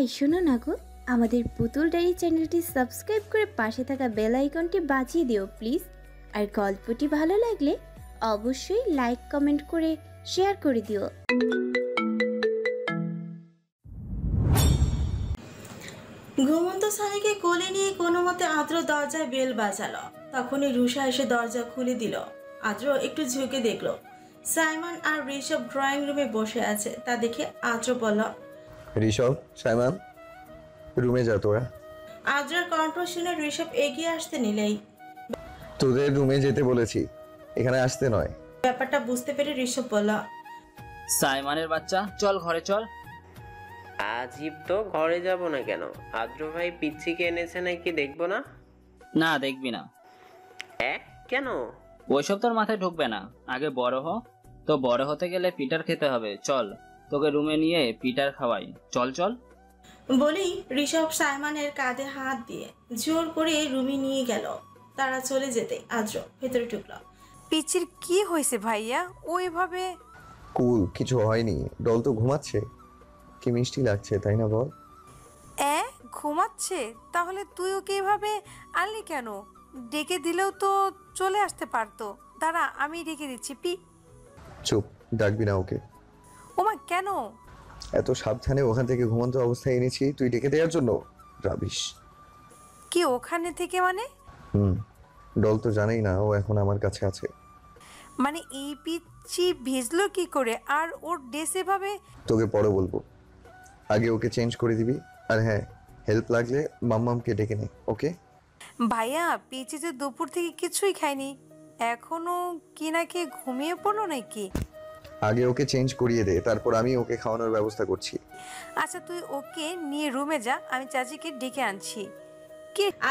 এই শোনো না গো, আমাদের পুতুল ডায়েরি চ্যানেলটি সাবস্ক্রাইব করে পাশে থাকা বেল আইকনটি বাজিয়ে দিও প্লিজ। আর গল্পটি ভালো লাগলে অবশ্যই লাইক কমেন্ট করে শেয়ার করে দিও। ঘুমন্ত সানিকে কোলে নিয়ে কোনো মতে আদ্র দরজায় বেল বাজালো। তখনই রুষা এসে দরজা খুলে দিল। আদ্র একটু ঝুঁকে দেখলো সাইমন আর ঋষভ ড্রয়িং রুমে বসে আছে। তা দেখে আদ্র বলল, ঋষভ, সাইমন, রুমে যা তোরা। আদ্রের কণ্ঠ শুনে ঋষভ এগিয়ে আসতে নিলেই, তোদের রুমে যেতে বলেছি, এখানে আসতে নয়। ব্যাপারটা বুঝতে পেরে ঋষভ বলল, সাইমনের বাচ্চা, চল ঘরে চল। আজীব তো, ঘরে যাব না কেন? আদ্র ভাই পিচ্ছিকে এনেছে নাকি, দেখবো না? না দেখবি না। কেন? ওইসব তোর মাথায় ঢুকবে না। আগে বড় হ, তো বড় হতে গেলে পিটার খেতে হবে। চল তোকে রুমে নিয়ে পিটার খাওয়াই, চল চল। বলেই ঋষভ সাইমনের কাঁধে হাত দিয়ে জোর করে রুমে নিয়ে গেল। তারা চলে যেতে আদ্র ভেতরে ঢুকলো। পিচির কি হয়েছে ভাইয়া? ও এভাবে? কুল, কিছু হয়নি। ডল তো ঘুমাচ্ছে। কি মিষ্টি লাগছে তাই না বল? ঘুমাচ্ছে? তাহলে তুই ওকে এভাবে আনলি কেন? ডেকে দিলেও তো চলে আসতে পারতো। দাঁড়া, আমি ডেকে দিচ্ছি। চুপ, ডাকবি না ওকে। ওমা, কেন? এত সাবধানে ওখান থেকে ঘুমন্ত অবস্থায় এনেছি তুই ডেকে দেওয়ার জন্য? রাবিশ। কি ওখানে থেকে মানে? ডল তো জানেই না ও এখন আমার কাছে আছে। মানে এই পিচ্ছি ভিজলো কি করে? আর ওর ড্রেস এভাবে? তোকে পরে বলবো, আগে ওকে চেঞ্জ করে দিবি। আর হ্যাঁ, হেল্প লাগলে মাম্মামকে ডেকে নে, ওকে? ভাইয়া, পিচি তো দুপুর থেকে কিছুই খায়নি, এখনো কি না খেয়ে ঘুমিয়ে পড়লো নাকি? আগে ওকে চেঞ্জ করিয়ে দে, তারপর আমি ওকে খাওয়ানোর ব্যবস্থা করছি। আচ্ছা, তুই ওকে নিয়ে রুমে যা, আমি চাচিকে ডেকে আনছি।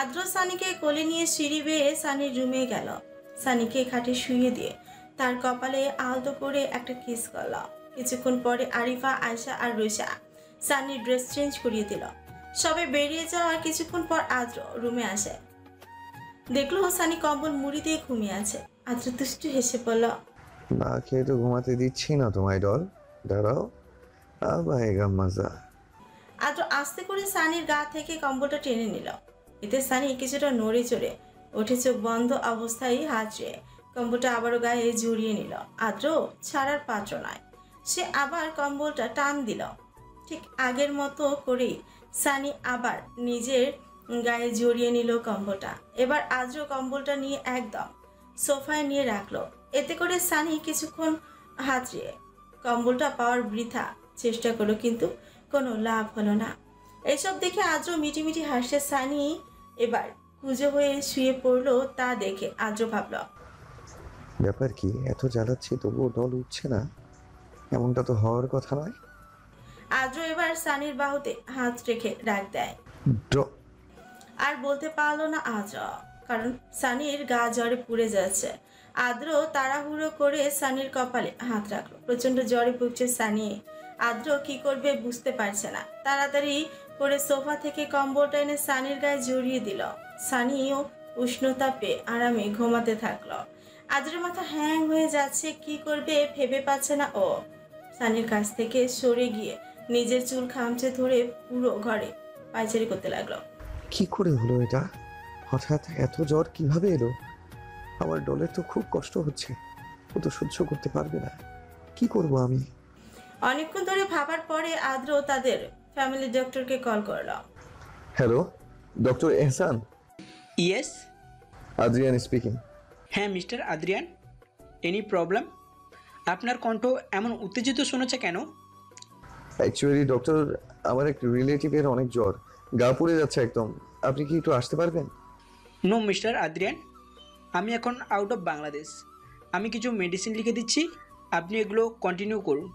আদ্র সানিকে কোলে নিয়ে সিঁড়ি বেয়ে সানির রুমে গেল। সানিকে খাটে শুইয়ে দিয়ে তার কপালে আলতো করে একটা কিস করল। কিছুক্ষণ পরে আরিফা, আয়শা আর রুষা সানির ড্রেস চেঞ্জ করিয়ে দিল। সবে বেরিয়ে যাওয়ার কিছুক্ষণ পর আদ্র রুমে আসে। দেখলো সানি কম্বল মুড়ি দিয়ে ঘুমিয়ে আছে। আদ্র দুষ্টু হেসে বলল, না খেয়ে তো ঘুমাতে দিচ্ছি না তোমায় ডল, দাঁড়াও, আবায়েগা মজা। আদ্র আস্তে করে সানির গা থেকে কম্বলটা টেনে নিল। এতে সানি কিছুটা নড়ে চড়ে ওঠে, চোখ বন্ধ অবস্থায় হাতড়ে কম্বলটা আবারও গায়ে জড়িয়ে নিল। আদ্র ছাড়ার পাত্র নয়, সে আবার কম্বলটা টান দিল। ঠিক আগের মতো করেই সানি আবার নিজের গায়ে জড়িয়ে নিল কম্বলটা। এবার আদ্র কম্বলটা নিয়ে একদম সোফায় নিয়ে রাখলো। এতে করে সানি কিছুক্ষণ হাতড়িয়ে কম্বলটা পাওয়ার বৃথা চেষ্টা করলো, কিন্তু কোনো লাভ হলো না। এসব দেখে আদ্র মিটিমিটি হাসছে। সানি এবার কুঁজো হয়ে শুয়ে পড়লো। তা দেখে আদ্র ভাবল, ব্যাপার কি, এত জ্বালাচ্ছি তবুও ডল উঠছে না? এমনটা তো হওয়ার কথা নয়। আদ্র এবার সানির বাহুতে হাত রেখে ডাক দেয়। আর বলতে পারলো না আদ্র, কারণ সানির গা জ্বরে পুড়ে যাচ্ছে। আদ্র তাড়াহুড়ো করে সানির কপালে হাত রাখলো। প্রচন্ড জ্বরে ভুগছে সানি। আদ্র কি করবে বুঝতে পারছে না। তাড়াতাড়ি করে সোফা থেকে কম্বলটা এনে সানির গায়ে জড়িয়ে দিল। সানিও উষ্ণতা পেয়ে আরামে ঘুমাতে থাকলো। আদ্রের মাথা হ্যাং হয়ে যাচ্ছে, কি করবে ভেবে পাচ্ছে না ও। সানির কাছ থেকে সরে গিয়ে নিজের চুল খামচে ধরে পুরো ঘরে পায়চারি করতে লাগলো। কি করে হলো এটা? হঠাৎ এত জ্বর কিভাবে এলো? আমার ডলের তো খুব কষ্ট হচ্ছে, ও তো সহ্য করতে পারবে না। কি করব আমি? অনেকক্ষণ ধরে ভাবার পরে আদ্র তাদের ফ্যামিলি ডক্টরকে কল করলো। Hello, doctor Ehsan? Yes, Adrian speaking. হ্যাঁ মিস্টার আদ্রিয়ান, এনি প্রবলেম? আপনার কণ্ঠ এমন উত্তেজিত শোনাচ্ছে কেন? অ্যাকচুয়ালি ডক্টর, আমার এক রিলেটিভের অনেক জ্বর, গা পুড়ে যাচ্ছে একদম। আপনি কি একটু আসতে পারবেন? নো মিস্টার আদ্রিয়ান, আমি এখন আউট অফ বাংলাদেশ। আমি কিছু মেডিসিন লিখে দিচ্ছি, আপনি এগুলো কন্টিনিউ করুন।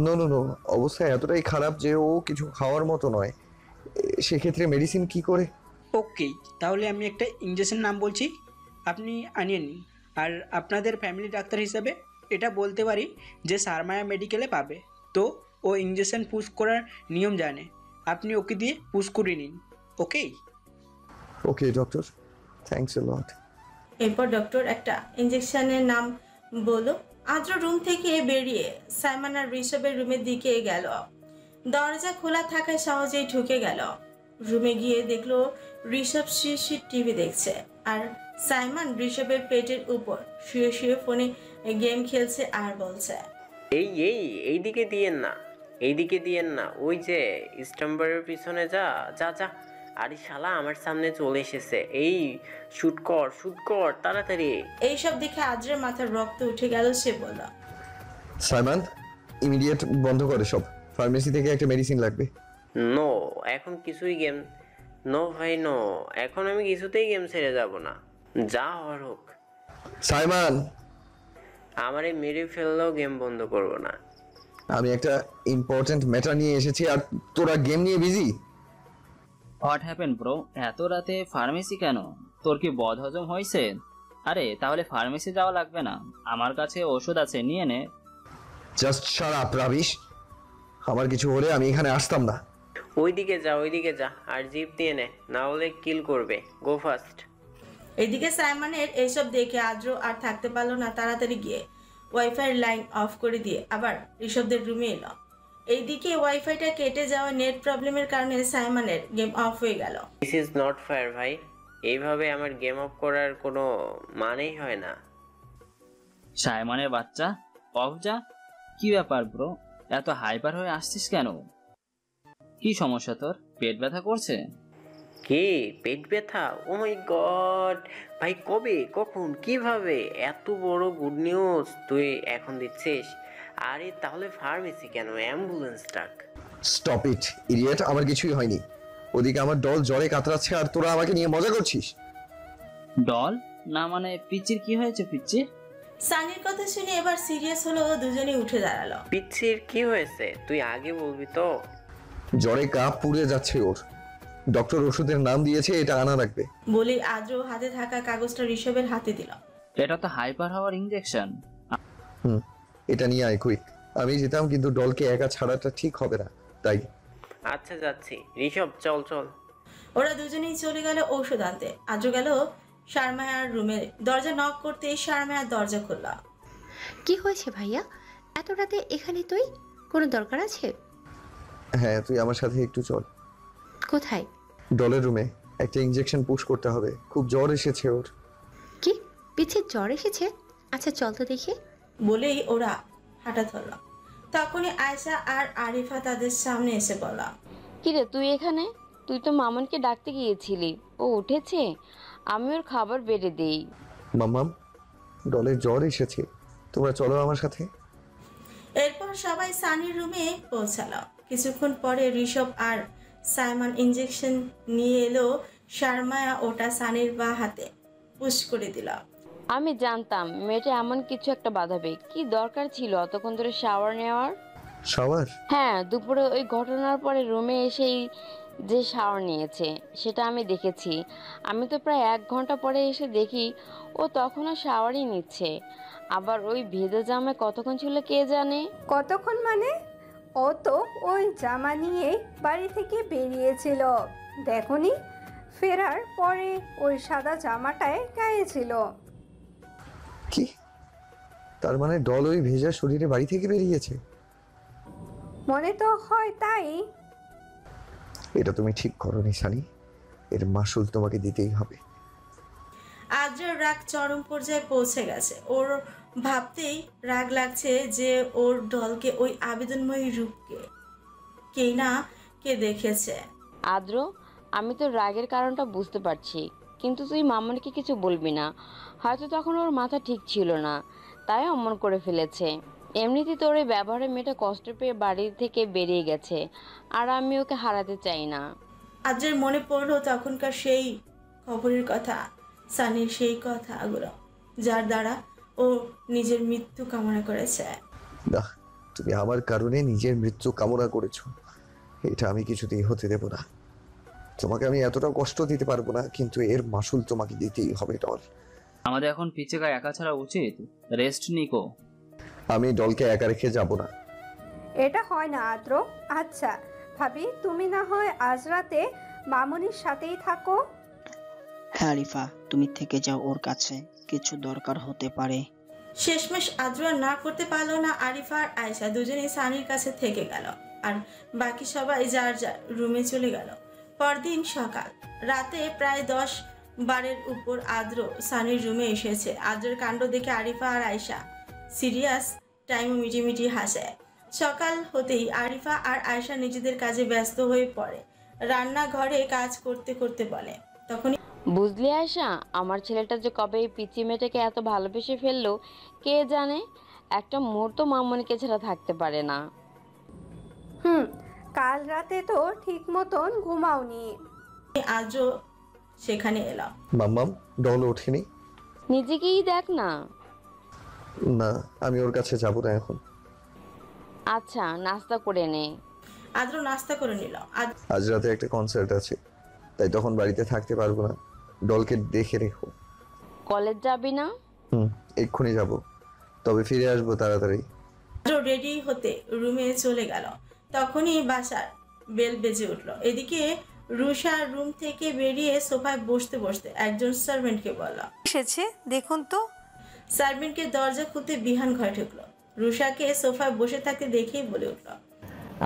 নো নো নো, অবস্থা এতটাই খারাপ যে ও কিছু খাওয়ার মতো নয়। সেক্ষেত্রে মেডিসিন কি করে? ওকে, তাহলে আমি একটা ইঞ্জেকশন নাম বলছি, আপনি আনিয়ে নিন। আর আপনাদের ফ্যামিলি ডাক্তার হিসাবে এটা বলতে পারি যে সারমায়া মেডিকেলে পাবে, তো ও ইঞ্জেকশন পুশ করার নিয়ম জানে, আপনি ওকে দিয়ে পুশ করে নিন। ওকে ওকে ডক্টর, থ্যাঙ্কস এ লট। এরপর ডক্টর একটা ইঞ্জেকশনের নাম বলল। আদ্র রুম থেকে বেরিয়ে সাইমন আর ঋষভের রুমের দিকে গেল। দরজা খোলা থাকায় সহজেই ঢুকে গেল। রুমে গিয়ে দেখলো ঋষভ শিশির টিভি দেখছে, আর সাইমন ঋষভের পেটের উপর শুয়ে শুয়ে ফোনে গেম খেলছে আর বলছে, এইদিকে দিয়েন না, এইদিকে দিয়েন না, ওই যে স্টাম্বারের পিছনে যা যা যা। আরে শালা আমার সামনে চলে এসেছে, এই শুট কর তাড়াতাড়ি। এইসব দেখে আদ্রের মাথার রক্ত উঠে গেল। সে বলল, সাইমন, ইমিডিয়েট বন্ধ করে সব। ফার্মেসি থেকে একটা মেডিসিন লাগবে। নো, এখন কিছুই গেম, নো ভাই নো, এখন আমি কিছুতেই গেম ছেড়ে যাব না, যা হওয়ার হোক। সাইমন, আমারে মেরে ফেললেও গেম বন্ধ করব না। আমি একটা ইম্পর্টেন্ট ম্যাটার নিয়ে এসেছি আর তোরা গেম নিয়ে বিজি। What happen bro? এত রাতে ফার্মেসি কেন? তোর কি বদহজম হয়েছে? আরে তাহলে ফার্মেসি যাওয়া লাগবে না, আমার কাছে ওষুধ আছে, নিয়ে নে। Just shut up rubbish. আমার কিছু হলে আমি এখানে আসতাম না। ওইদিকে যা আর জিপ দিয়ে নে, না হলে কিল করবে। গো ফাস্ট। এদিকে সাইমনের এইসব দেখে আদ্র আর থাকতে পারলো না, তাড়াতাড়ি গিয়ে ওয়াইফাই লাইন অফ করে দিয়ে আবার ঋষভদের রুমে এলো। এইদিকে ওয়াইফাইটা কেটে যাওয়া নেট প্রবলেমের কারণে সাইমনের গেম অফ হয়ে গেল। দিস ইজ নট ফেয়ার ভাই, এইভাবে আমার গেম অফ করার কোনো মানেই হয় না। সাইমনের বাচ্চা, অফ যা। কি ব্যাপার ব্রো, এত হাইপার হয়ে আসছিস কেন? কি সমস্যা তোর? পেট ব্যথা করছে? কি পেট ব্যথা? ও মাই গড ভাই, কবে, কখন, কিভাবে? এত বড় গুড নিউজ তুই এখন দিচ্ছিস? আরে তাহলে ফার্মেসি কেন? অ্যাম্বুলেন্স ডাক। স্টপ ইট ইডিয়েট, আমার কিছুই হয়নি। ওদিকে আমার ডল জ্বরে কাতরাচ্ছে আর তোরা আমাকে নিয়ে মজা করছিস। ডল না মানে পিচির কি হয়েছে? পিচির? সানির কথা শুনে এবার সিরিয়াস হলো, দুজনেই উঠে দাঁড়ালো। পিচ্ছির কি হয়েছে তুই আগে বলবি তো। জ্বরে কাপ পুড়ে যাচ্ছে ওর, ডক্টর ওষুধের নাম দিয়েছে, এটা আনা রাখবে। বলেই আদ্র হাতে থাকা কাগজটা ঋষভের হাতে দিল। এটা তো হাইপার হওয়ার ইনজেকশন। এটা নিয়ে আয় কুইক। আমি যেতাম কিন্তু ডলকে একা ছাড়াটা ঠিক হবে না, তাই। আচ্ছা যাচ্ছি। ঋষভ চল। ওরা দুজনেই চলে গেল ঔষধ আনতে। আদ্র গেল শারমায়ার রুমে, দরজা নক করতে শারমায়ার দরজা খুলল। কি হয়েছে ভাইয়া? এত রাতে এখানে তুই? কোনো দরকার আছে? হ্যাঁ, তুই আমার সাথে একটু চল। কোথায়? ডলের রুমে একটা ইনজেকশন পুশ করতে হবে, খুব জ্বর এসেছে ওর। কি পিছিয়ে জ্বর এসেছে? আচ্ছা চল তো দেখি। বলেই ওরা হাঁটা ধরল। তখনই আয়েশা আর আরিফা তাদের সামনে এসে বলল, কিরে তুই এখানে? তুই তো মামুনকে ডাকতে গিয়েছিলি, ও উঠেছে? আমি ওর খাবার বেড়ে দেই। মাম্মাম, ডলের জ্বর এসেছে, তোমরা চলো আমার সাথে। এরপর সবাই সানির রুমে পৌঁছালো। কিছুক্ষণ পরে ঋষভ আর সাইমন ইনজেকশন নিয়ে এলো। শারমায়া ওটা সানির বা হাতে পুশ করে দিল। আমি জানতাম মেয়েটা এমন কিছু একটা বাঁধাবে। কি দরকার ছিল অতক্ষণ ধরে শাওয়ার নেওয়ার? শাওয়ার? হ্যাঁ, দুপুরে ওই ঘটনার পরে রুমে এসেই যে শাওয়ার নিয়েছে সেটা আমি দেখেছি। আমি তো প্রায় 1 ঘন্টা পরে এসে দেখি ও তখনও শাওয়ারই নিচ্ছে। আবার ওই ভেজা জামায় কতক্ষণ ছিল কে জানে। কতক্ষণ মানে? ও তো ওই জামা নিয়েই বাড়ি থেকে বেরিয়েছিল, দেখোনি? ফেরার পরে ওই সাদা জামাটায় গায়ে ছিল। কি? তার মানে ডল ওই ভেজা শরীরে বাড়ি থেকে বেরিয়েছে? মনে তো হয় তাই। এটা তুমি ঠিক করোনি সানি, এর মাসুল তোমাকে দিতেই হবে। আদ্রের রাগ চরম পর্যায়ে পৌঁছে গেছে। ওর ভাবতেই রাগ লাগছে যে ওর ডলকে, ওই আবেদনময়ী রূপকে কে না কে দেখেছে। আদ্র, আমি তো রাগের কারণটা বুঝতে পারছি, কিন্তু তুই মামুনকে কিছু বলবি না। হয়তো তখন ওর মাথা ঠিক ছিল না, তাই অমন করে ফেলেছে। এমনিতেই তোর এই ব্যবহারে মেয়েটা কষ্ট পেয়ে বাড়ি থেকে বেরিয়ে গেছে, আর আমি ওকে হারাতে চাই না। আদ্রের মনে পড়লো তখনকার সেই খবরের কথা, সানির সেই কথাগুলো, যার দ্বারা ও নিজের মৃত্যু কামনা করেছে। না, তুমি আমার কারণে নিজের মৃত্যু কামনা করেছো, এটা আমি কিছুতেই হতে দেব না। তোমাকে আমি এতটা কষ্ট দিতে পারবো না, কিন্তু এর মাসুল তোমাকে দিতেই হবে ডল। আমাদের এখন পিচিকা একা ছাড়া উচিত, রেস্ট নিকো। আমি ডলকে একা রেখে যাব না। এটা হয় না আদ্র। আচ্ছা ভাবি, তুমি না হয় আজ রাতে মামুনির সাথেই থাকো। হ্যাঁ আরিফা, তুমি থেকে যাও ওর কাছে, কিছু দরকার হতে পারে। শেষমেশ আদ্র না করতে পারলো না। আরিফা আর আয়েশা দুজনেই সানির কাছে থেকে গেল। আর বাকি সবাই যার যার রুমে চলে গেল। পরদিন সকাল, রাতে প্রায় 10-12 উপর আদ্র সানির রুমে এসেছে। আদ্রের কাণ্ড দেখে আরিফা আর আয়শা সিরিয়াস টাইমও মিটিমিটি হাসে। সকাল হতেই আরিফা আর আয়শা নিজেদের কাজে ব্যস্ত হয়ে পড়ে। রান্নাঘরে কাজ করতে করতে বলে, তখনই বুঝলি আয়শা, আমার ছেলেটা যে কবে এই পিচি মেয়েটাকে এত ভালোবেসে ফেললো কে জানে। একটা মুহূর্ত মামনিকে ছাড়া থাকতে পারে না। কাল রাতে তো ঠিক মতন ঘুমাওনি। আজও সেখানে এলাম। মাম্মাম ডল ওঠেনি? নিজেকেই দেখ না। না, আমি ওর কাছে যাব না এখন। আচ্ছা, নাস্তা করে নে। আদ্র নাস্তা করে নিল। আজ রাতে একটা কনসার্ট আছে, তাই তখন বাড়িতে থাকতে পারবো না। ডলকে দেখে রেখো। কলেজ যাবি না? এক্ষুনি যাব, তবে ফিরে আসবো তাড়াতাড়ি। আদ্র রেডি হতে রুমে চলে গেল। তখনই বাসার বেল বেজে উঠল। এদিকে রুষা রুম থেকে বেরিয়ে সোফায় বসতে বসতে একজন সার্ভেন্টকে বলল, এসেছে দেখুন তো। সার্ভেন্টকে দরজা খুলতে বিহান ঘরে ঢুকলো। রুষাকে সোফায় বসে থাকতে দেখেই বলে উঠল,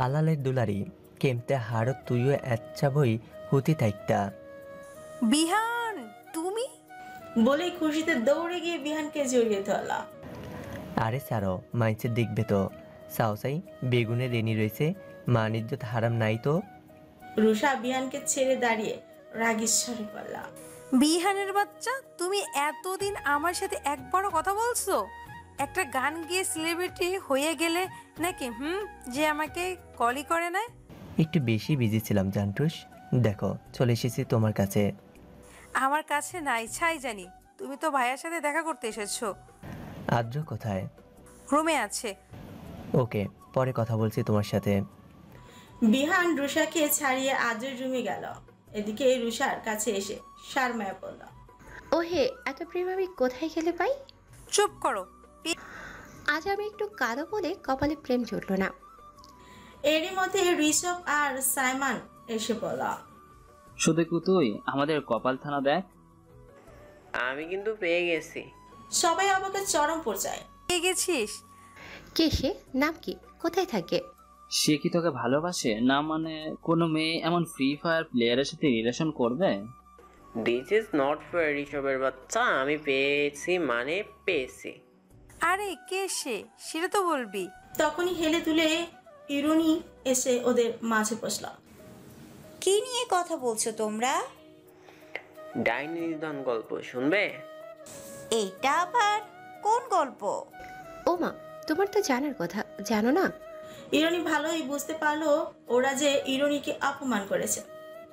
আলালের দুলারি কেমতে হারত তুইও আচ্ছা বই হুতি থাকতা। বিহান, তুমি? বলেই খুশিতে দৌড়ে গিয়ে বিহানকে জড়িয়ে ধরল। আরে সারো, মাইছে দেখবে তো সাউসাই বেগুনে রেনি রয়েছে, মান ইজ্জত হারাম নাই তো। রুষা বিহানকে ছেড়ে দাঁড়িয়ে রাগীশ্বরে বলল, বিহানের বাচ্চা, তুমি এতদিন আমার সাথে একবারও কথা বলছো? একটা গান গিয়ে সেলিব্রিটি হয়ে গেলে নাকি যে আমাকে কলই করে না? একটু বেশি বিজি ছিলাম জান্টুস। দেখো চলে এসেছি তোমার কাছে। আমার কাছে না ইচ্ছাই জানি। তুমি তো ভাইয়ার সাথে দেখা করতে এসেছো। আদ্র কোথায়? রুমে আছে। ওকে, পরে কথা বলছি তোমার সাথে। বিহান রুষাকে ছাড়িয়ে আদ্রের রুমে গেল। এদিকে রুষার কাছে এসে শারমায়া বলল, ওহে, এত প্রেম আমি কোথায় গেলে পাই? চুপ করো। আজ আমি একটু কালো বলে কপালে প্রেম জুটলো না। এরই মধ্যে ঋষভ আর সাইমন এসে বলল, শুধু তুই আমাদের কপাল থানা দেখ। আমি কিন্তু পেয়ে গেছি। সবাই আমাকে চরম পর্যায়ে। পেয়ে গেছিস? কে সে? নাম কি? কোথায় থাকে? সে কি তোকে ভালোবাসে? না মানে কোনো মেয়ে এমন ফ্রি ফায়ার প্লেয়ারের সাথে রিলেশন করবে? দিস ইজ নট ফেয়ার ঋষভের বাচ্চা। আমি পেয়েছি মানে পেয়েছি। আরে কে সে, সেটা তো বলবি। তখনই হেলে তুলে ইরুনি এসে ওদের মাঝে বসল। কি নিয়ে কথা বলছো তোমরা? ডাইনি নিধন গল্প শুনবে? এইটা আবার কোন গল্প? ও মা, তোমার তো জানার কথা, জানো না? ইরুনি ভালোই বুঝতে পারলো ওরা যে ইরুনিকে অপমান করেছে,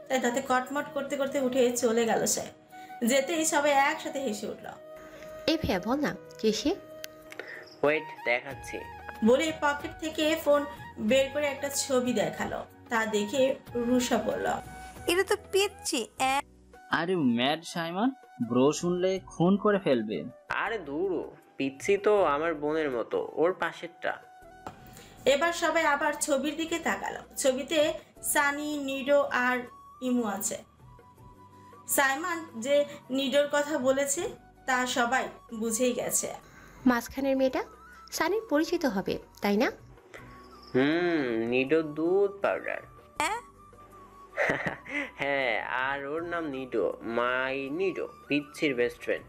তাই তাতে কটমট করতে করতে উঠে চলে গেল সে। যেতেই সবাই একসাথে হেসে উঠল। এই ভাইয়া বল না, কে সে? ওয়েট, দেখাচ্ছি। বলে পকেট থেকে ফোন বের করে একটা ছবি দেখালো। তা দেখে রুষা বলল, এটা তো পিচ্ছি। আরে ম্যাড সাইমন, ব্রো শুনলে খুন করে ফেলবে। আরে দূর, পিচ্ছি তো আমার বোনের মতো, ওর পাশেরটা। এবার সবাই আবার ছবির দিকে তাকালো। ছবিতে সানি, নিডো আর ইমু আছে। সাইমন যে নিডোর কথা বলেছে তা সবাই বুঝেই গেছে। মাঝখানের মেয়েটা সানির পরিচিত হবে, তাই না? নিডো দুধ পাউডার। হ্যাঁ, আর ওর নাম নিডো, মাই নিডো, পিচ্ছির বেস্ট ফ্রেন্ড।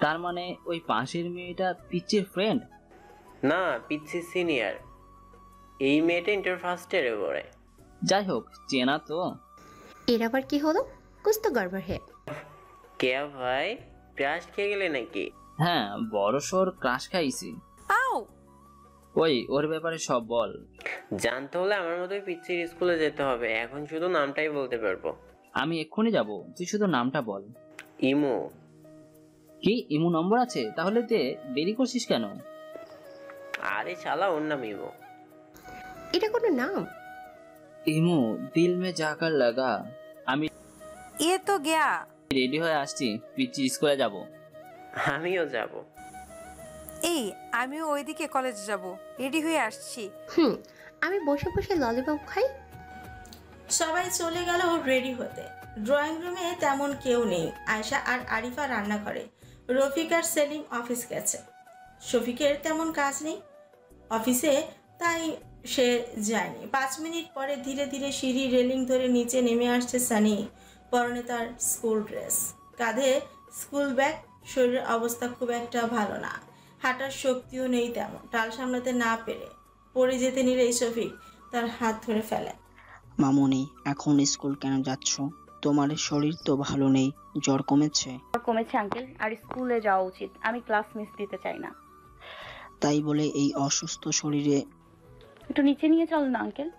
তার মানে ওই পাশের মেয়েটা পিচ্চির ফ্রেন্ড? না, পিচ্ছি সিনিয়র। এই মেয়েটা ইন্টার ফার্স্ট ইয়ারে পড়ে। যাই হোক, চেনা তো। এর আবার কি হলো? কুছ তো গড়বড় হে। কে ভাই, ক্রাশ খেয়ে গেলে নাকি? হ্যাঁ, বড়সড় ক্রাশ খাইছি। ওই ওর ব্যাপারে সব বল। জানতে হলে আমার মতোই পিচ্ছির স্কুলে যেতে হবে। এখন শুধু নামটাই বলতে পারবো। আমি এক্ষুনি যাব, তুই শুধু নামটা বল। ইমু। কি ইমু নম্বর আছে? তাহলে দে, দেরি করছিস কেন? আরে শালা, ওর নাম ইমু। এটা কোনো নাম? ইমু দিল মে জাকার লাগা। আমি এ তো গয়া। রেডি হয়ে আসছি, পিচ্চি স্কুলে যাব। আমিও যাব। এই, আমিও ওইদিকে কলেজে যাব, রেডি হয়ে আসছি। আমি বসে বসে ললিপপ খাই। সবাই চলে গেল রেডি হতে। ড্রয়িং রুমে তেমন কেউ নেই। আয়শা আর আরিফা রান্নাঘরে, রফিক আর সেলিম অফিস গেছে। শফিকের তেমন কাজ নেই অফিসে, তাই সে যায়নি। 5 মিনিট পরে ধীরে ধীরে সিঁড়ি রেলিং ধরে নিচে নেমে আসছে সানি। পরনে তার স্কুল ড্রেস, কাঁধে স্কুল ব্যাগ, শরীরের অবস্থা খুব একটা ভালো না, হাঁটার শক্তিও নেই তেমন। টাল সামলাতে না পেরে পড়ে যেতে নিলেই শফিক তার হাত ধরে ফেলে। মামুনি, এখন স্কুল কেন যাচ্ছ? তোমার শরীর তো ভালো নেই, জ্বর কমেছে? কমেছে আঙ্কেল, আর স্কুলে যাওয়া উচিত। আমি ক্লাস মিস দিতে চাই না। তাই বলে এই অসুস্থ শরীরে? একটু নিচে নিয়ে চল না আঙ্কেল।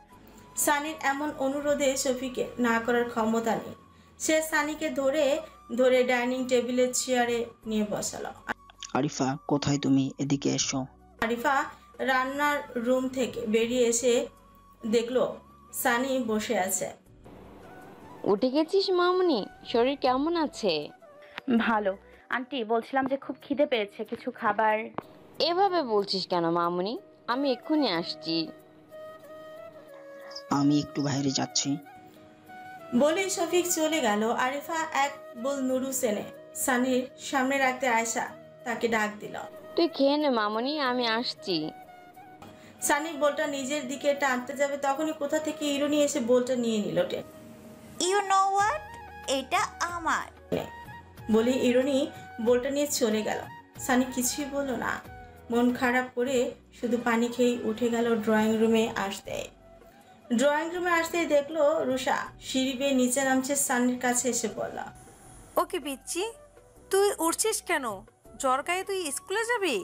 সানির এমন অনুরোধে শফিকে না করার ক্ষমতা নেই। সে সানিকে ধরে ধরে ডাইনিং টেবিলের চেয়ারে নিয়ে বসালো। আরিফা, কোথায় তুমি? এদিকে এসো। আরিফা রান্নার রুম থেকে বেরিয়ে এসে দেখলো সানি বসে আছে। উঠে গেছিস মামুনি? শরীর কেমন আছে? ভালো আন্টি, বলছিলাম যে খুব খিদে পেয়েছে, কিছু খাবার। এভাবে বলছিস কেন মামুনি? আমি এক্ষুনি আসছি। আমি একটু বাইরে যাচ্ছি। বলে শফিক চলে গেল। আরিফা এক বোল নুডলস এনে সানির সামনে রাখতে আয়শা তাকে ডাক দিল। তুই খেয়ে নে মামুনি, আমি আসছি। সানি বোলটা নিজের দিকে টানতে যাবে, তখনই কোথা থেকে ইরুনি এসে বোলটা নিয়ে নিল। ইউ নো হোয়াট, এটা আমার। বলে ইরুনি বোলটা নিয়ে চলে গেল। সানি কিছুই বলল না, মন খারাপ করে শুধু পানি খেয়ে উঠে গেল ড্রয়িং রুমে আসতেই দেখলো রুষা সিঁড়ি বেয়ে নিচে নামছে। সানির কাছে এসে বলল, ওকে পিচ্ছি, তুই উঠছিস কেন? জ্বর গায়ে তুই স্কুলে যাবি?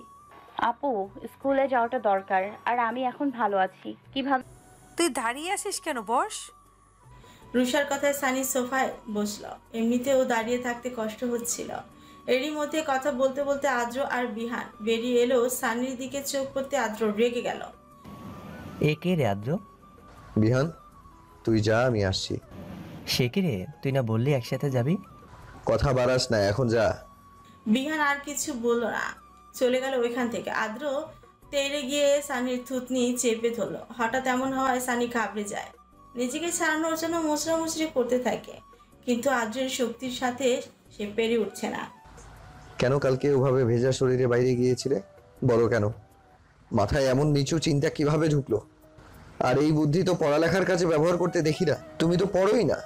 আপু, স্কুলে যাওয়াটা দরকার, আর আমি এখন ভালো আছি। কিভাবে? তুই দাঁড়িয়ে আসিস কেন? বস। রুষার কথায় সানি সোফায় বসলো। এমনিতেও দাঁড়িয়ে থাকতে কষ্ট হচ্ছিল। এরই মধ্যে কথা বলতে বলতে আদ্র আর বিহান বেরিয়ে এলো। সানির দিকে চোখ পড়তে আদ্র রেগে গেল। এ কে রে আদ্র? বিহান, তুই যা, আমি আসছি। সে কি রে, তুই না বললি একসাথে যাবি? কথা বাড়াস না, এখন যা। বিহান আর কিছু বলল না, চলে গেল ওইখান থেকে। আদ্র তেড়ে গিয়ে সানির থুতনি চেপে ধরলো। হঠাৎ এমন হওয়ায় সানি ঘাবড়ে যায়, নিজেকে ছাড়ানোর জন্য মুচড়ামুচড়ি করতে থাকে, কিন্তু আদ্রের শক্তির সাথে সে পেরে উঠছে না। কেন কালকে ওভাবে ভেজা শরীরে বাইরে গিয়েছিলে? বলো কেন? মাথায় এমন নিচু চিন্তা কিভাবে ঢুকলো? আর এই বুদ্ধি তো পড়ালেখার কাজে ব্যবহার করতে দেখি না। তুমি তো পড়োই না,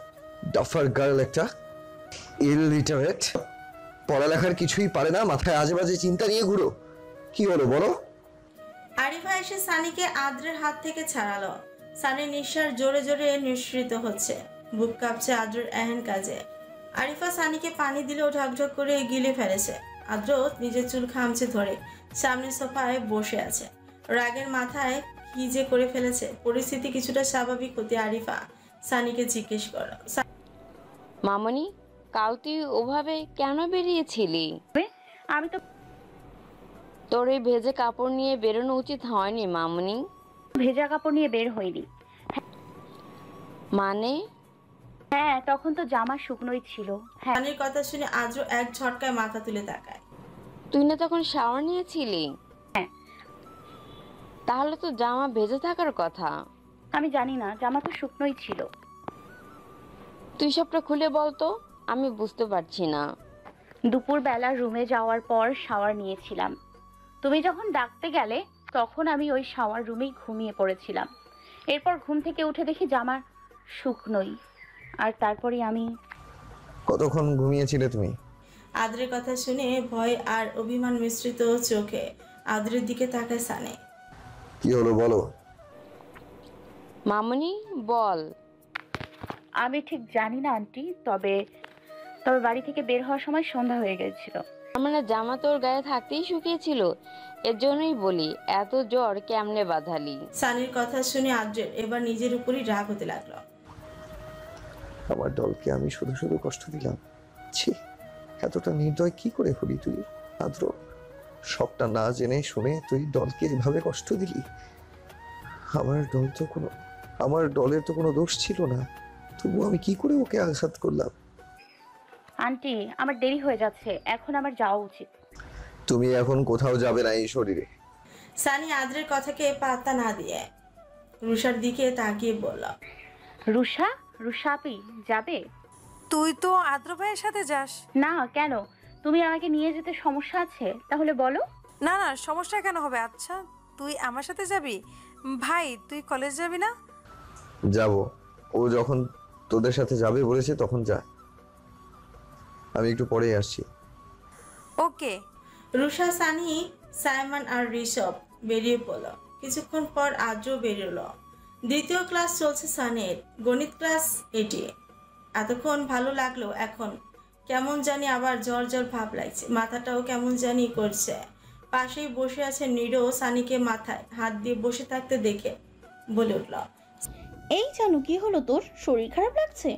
ডাফার গার্ল একটা, ইলিটারেট। পড়ালেখার কিছুই পারে না, মাথায় আজে বাজে চিন্তা নিয়ে ঘুরো। কি হলো বলো? আরিফা এসে সানিকে আদ্রের হাত থেকে ছাড়ালো। সানির নিঃশ্বাস জোরে জোরে নিঃসৃত হচ্ছে, বুক কাঁপছে আদ্রের এহেন কাজে। আরিফা সানিকে পানি দিলেও ঢকঢক করে গিলে ফেলেছে। আদ্র নিজের চুল খামচে ধরে সামনের সোফায় বসে আছে। রাগের মাথায় কি যে করে ফেলেছে। পরিস্থিতি কিছুটা স্বাভাবিক হতে আরিফা সানিকে জিজ্ঞেস করল, মামুনি, কাল তুই ওভাবে কেন বেরিয়েছিলি? আমি তো তোর এই ভেজে কাপড় নিয়ে বেরোনো উচিত হয়নি মামুনি। ভেজা কাপড় নিয়ে বের হইনি। মানে? হ্যাঁ, তখন তো জামা শুকনোই ছিল। সানির কথা শুনে আদ্র এক ঝটকায় মাথা তুলে তাকায়। তুই না তখন শাওয়ার নিয়েছিলি? হ্যাঁ। তাহলে তো জামা ভেজে থাকার কথা। আমি জানি না, জামা তো শুকনোই ছিল। তুই সবটা খুলে বলতো, আমি বুঝতে পারছি না। দুপুরবেলা রুমে যাওয়ার পর শাওয়ার নিয়েছিলাম। তুমি যখন ডাকতে গেলে তখন আমি ওই শাওয়ার রুমেই ঘুমিয়ে পড়েছিলাম। এরপর ঘুম থেকে উঠে দেখি জামা শুকনোই, আর তারপরে আমি। কতক্ষণ ঘুমিয়েছিলে তুমি? আদ্রের কথা শুনে ভয় আর অভিমান মিশ্রিত চোখে আদ্রের দিকে তাকায় সানি। কি হলো বলো? মামুনি বল। আমি ঠিক জানি না আন্টি, তবে বাড়ি থেকে বের হওয়ার সময় সন্ধ্যা হয়ে গেছিল। মানে জামা তোর গায়ে থাকতেই শুকিয়েছিল? এর জন্যই বলি এত জ্বর কেমনে বাঁধালি? সানির কথা শুনে আদ্রের এবার নিজের উপরই রাগ হতে লাগলো। আমার দলকে আমি শুধু শুধু কষ্ট দিলাম। ছি, এতটা নির্দয় কি করে হলি তুই আদ্র? সবটা না জেনে শুনে তুই দলকে এভাবে কষ্ট দিলি। আমার দলের তো কোনো দোষ ছিল না, তবু আমি কি করে ওকে আঘাত করলাম? আন্টি, আমার দেরি হয়ে যাচ্ছে, এখন আমার যাওয়া উচিত। তুমি এখন কোথাও যাবে না এই শরীরে। সানি আদ্রের কথাকে পাত্তা না দিয়ে রুষার দিকে তাকিয়ে বলল, রুষা আপি যাবে? তুই তো আদ্র ভাইয়ের সাথে যাস না। কেন? তুমি আমাকে নিয়ে যেতে সমস্যা আছে? তাহলে বলো। না না, সমস্যা কেন হবে? আচ্ছা, তুই আমার সাথে যাবি? ভাই তুই কলেজ যাবি না? যাব, ও যখন তোদের সাথে যাবে বলেছে তখন যা, আমি একটু পরেই আসছি। ওকে। রুষা, সানি, সাইমন আর ঋষভ বেরিয়ে পড়ল। কিছুক্ষণ পর আদ্র বেরোলো। দ্বিতীয় ক্লাস চলছে সানির, গণিত ক্লাস এটি। এতক্ষণ ভালো লাগলো, এখন কেমন জানি আবার জ্বর জ্বর ভাব লাগছে, মাথাটাও কেমন জানি করছে। পাশেই বসে আছে নীরও সানিকে মাথায় হাত দিয়ে বসে থাকতে দেখে বলে উঠল, এই জানু কি হলো তোর, শরীর খারাপ লাগছে?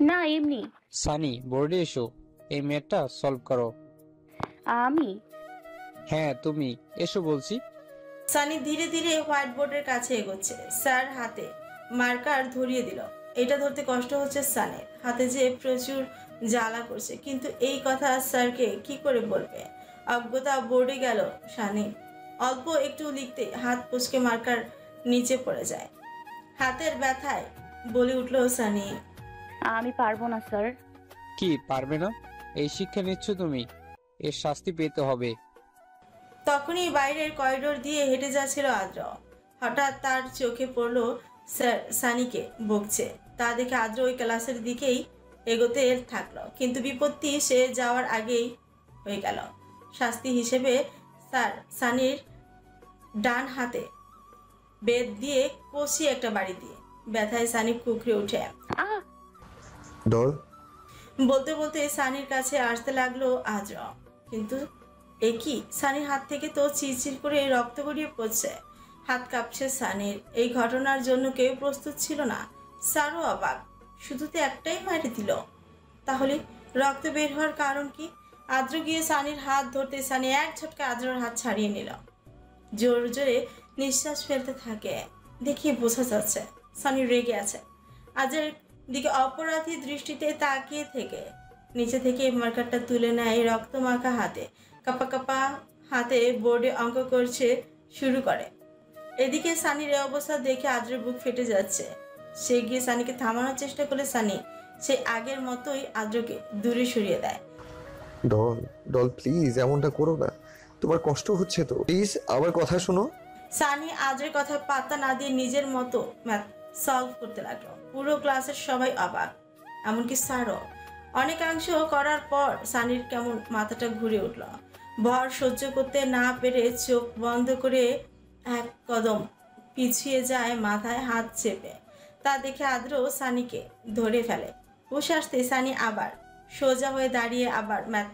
না এমনি। সানি বোর্ডে এসো, এই ম্যাথটা সলভ করো। আমি? হ্যাঁ তুমি, এসো বলছি। সানি ধীরে ধীরে হোয়াইট বোর্ডের কাছে এগোচ্ছে। স্যার হাতে মার্কার ধরিয়ে দিল। এটা ধরতে কষ্ট হচ্ছে সানের, হাতে যে প্রচুর জ্বালা করছে, কিন্তু এই কথা স্যারকে কি করে বলবে। অজ্ঞতা বোর্ডে গেল সানি। অল্প একটু লিখতে হাত পুচকে মার্কার নিচে পড়ে যায়। হাতের ব্যথায় বলে উঠল সানি, আমি পারবো না স্যার। কি পারবে না? এই শিক্ষা নিচ্ছ তুমি, এর শাস্তি পেতে হবে। তখনই বাইরের করিডোর দিয়ে হেঁটে যাচ্ছিল আদ্র। হঠাৎ তার চোখে পড়লো স্যার সানিকে বকছে। তা দেখে আদ্র ওই ক্লাসের দিকেই এগোতে থাকলো, কিন্তু বিপত্তি সে যাওয়ার আগেই হয়ে গেল। শাস্তি হিসেবে স্যার সানির ডান হাতে বেদ দিয়ে কষি একটা বাড়ি দিয়ে। ব্যথায় সানি কুকড়ে উঠে ডল বলতে বলতে সানির কাছে আসতে লাগলো আদ্র, কিন্তু একই সানির হাত থেকে তো চিরচির করে রক্ত গড়িয়ে পড়ছে। হাত কাঁপছে সানির। এই ঘটনার জন্য কেউ প্রস্তুত ছিল না। স্যারও অবাক, শুধুতে একটাই মারি দিল, তাহলে রক্ত বের হওয়ার কারণ কি? আদ্র গিয়ে সানির হাত ধরতে সানি এক ঝটকা আদ্রর হাত ছাড়িয়ে নিল। জোর জোরে নিঃশ্বাস ফেলতে থাকে। দেখে বোঝা যাচ্ছে সানি রেগে আছে। আদ্রের দিকে অপরাধী দৃষ্টিতে তাকিয়ে থেকে নিচে থেকে মার্কারটা তুলে নেয় রক্ত মাখা হাতে। কাপা কাপা হাতে বোর্ডে অঙ্ক করছে শুরু করে। এদিকে সানির এই অবস্থা দেখে আদ্রের বুক ফেটে যাচ্ছে। সে গিয়ে সানিকে থামানোর চেষ্টা করলে সানি সে আগের মতোই আদ্রকে দূরে সরিয়ে দেয়। ডল ডল প্লিজ এমনটা করো না, তোমার কষ্ট হচ্ছে তো, প্লিজ আমার কথা শোনো। সানি আদ্রের কথা পাত্তা না দিয়ে নিজের মতো ম্যাথ সলভ করতে লাগলো। পুরো ক্লাসের সবাই অবাক, এমনকি স্যারও। অনেকাংশ করার পর সানির কেমন মাথাটা ঘুরে উঠল। ভর সহ্য করতে না পেরে চোখ বন্ধ করে এক কদম পিছিয়ে যায়, মাথায় হাত চেপে। তা দেখে আদ্র সানিকে ধরে ফেলে। হুশ আসতে সানি আবার সোজা হয়ে দাঁড়িয়ে আবার ম্যাথ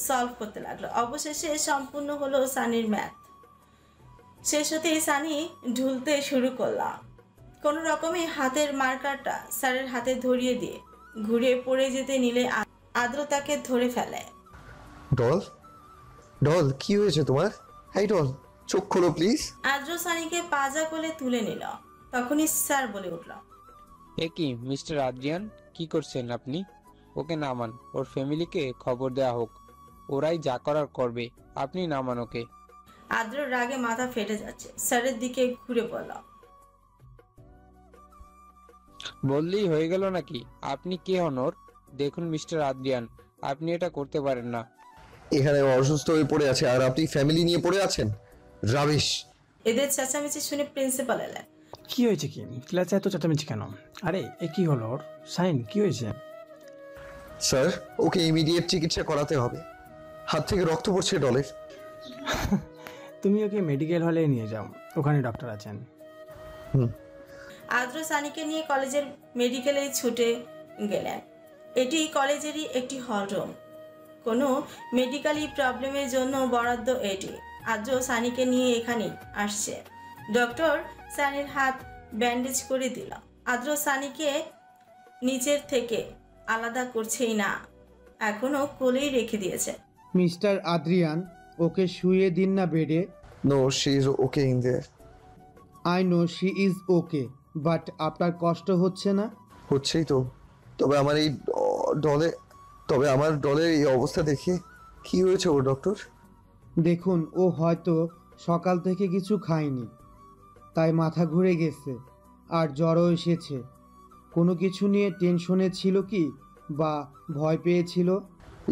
সলভ করতে লাগলো। অবশেষে সম্পূর্ণ হলো সানির ম্যাথ। শেষ হতেই সানি ঢুলতে শুরু করলাম। কোনো রকমে হাতের মার্কারটা স্যারের হাতে ধরিয়ে দিয়ে ঘুরে পড়ে যেতে নিলে আদ্র তাকে ধরে ফেলে। ডল ডল কি হয়েছে তোমার? হাই ডল, চোখ খোলো প্লিজ। আদ্র সানিকে পাজা কোলে তুলে নিল। তখনই স্যার বলে উঠল, এ কি মিস্টার আদ্রিয়ান, কি করছেন আপনি? ওকে নামান, ওর ফ্যামিলিকে খবর দেয়া হোক, ওরাই যা করার করবে, আপনি নামান ওকে। আদ্র রাগে মাথা ফেটে যাচ্ছে। স্যারের দিকে ঘুরে পড়ল, বললেই হয়ে গেল নাকি? আপনি কে হন ওর? দেখুন মিস্টার আদ্রিয়ান, আপনি এটা করতে পারেন না। এখানে অসুস্থ হয়ে পড়ে আছে আর আপনি ফ্যামিলি নিয়ে পড়ে আছেন, রাবিশ। এদের চেঁচামেচি শুনে প্রিন্সিপাল এলেন। কি হয়েছে কি ক্লাসে এত চেঁচামেচি কেন? আরে এ কি হলো ওর? সাইন কি হয়েছে? স্যার ওকে ইমিডিয়েট চিকিৎসা করাতে হবে, হাত থেকে রক্ত পড়ছে ডলের। তুমি ওকে মেডিকেল হলে নিয়ে যাও, ওখানে ডক্টর আছেন। আদ্র সানিকে নিয়ে কলেজের মেডিকেলে ছুটে গেলেন। এটি কলেজেরই একটি হল রুম। কোনো মেডিকেলি প্রবলেমের জন্য বরাদ্দ এটি। আদ্র সানিকে নিয়ে এখানে আসছে। ডক্টর সানির হাত ব্যান্ডেজ করে দিল। আদ্র সানিকে নিচের থেকে আলাদা করছেই না, এখনো কোলেই রেখে দিয়েছে। মিস্টার আদ্রিয়ান, ওকে শুয়ে দিন না বেডে। No, she is okay in there. I know she is okay, but আপনার কষ্ট হচ্ছে না? হচ্ছেই তো, তবে আমার এই ডলের এই অবস্থা দেখে কি হয়েছে ও ডক্টর? দেখুন, ও হয়তো সকাল থেকে কিছু খায়নি, তাই মাথা ঘুরে গেছে আর জ্বরও এসেছে। কোনো কিছু নিয়ে টেনশনে ছিল কি বা ভয় পেয়েছিল?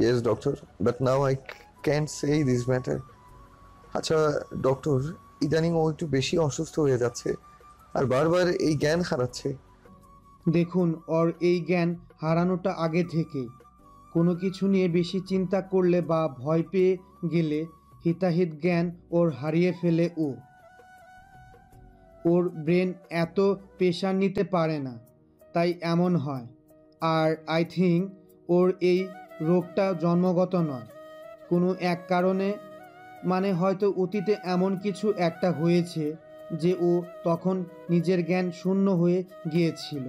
Yes doctor, but now I can't say this matter. আচ্ছা ডক্টর, ইদানিং ও একটু বেশি অসুস্থ হয়ে যাচ্ছে, আর বারবার এই জ্ঞান হারাচ্ছে। দেখুন, ওর এই জ্ঞান হারানোটা আগে থেকেই। কোনো কিছু নিয়ে বেশি চিন্তা করলে বা ভয় পেয়ে গেলে হিতাহিত জ্ঞান ওর হারিয়ে ফেলে। ওর ব্রেন এত প্রেশার নিতে পারে না, তাই এমন হয়। আর আই থিঙ্ক ওর এই রোগটা জন্মগত নয়, কোনো এক কারণে, মানে হয়তো অতীতে এমন কিছু একটা হয়েছে যে ও তখন নিজের জ্ঞান শূন্য হয়ে গিয়েছিল।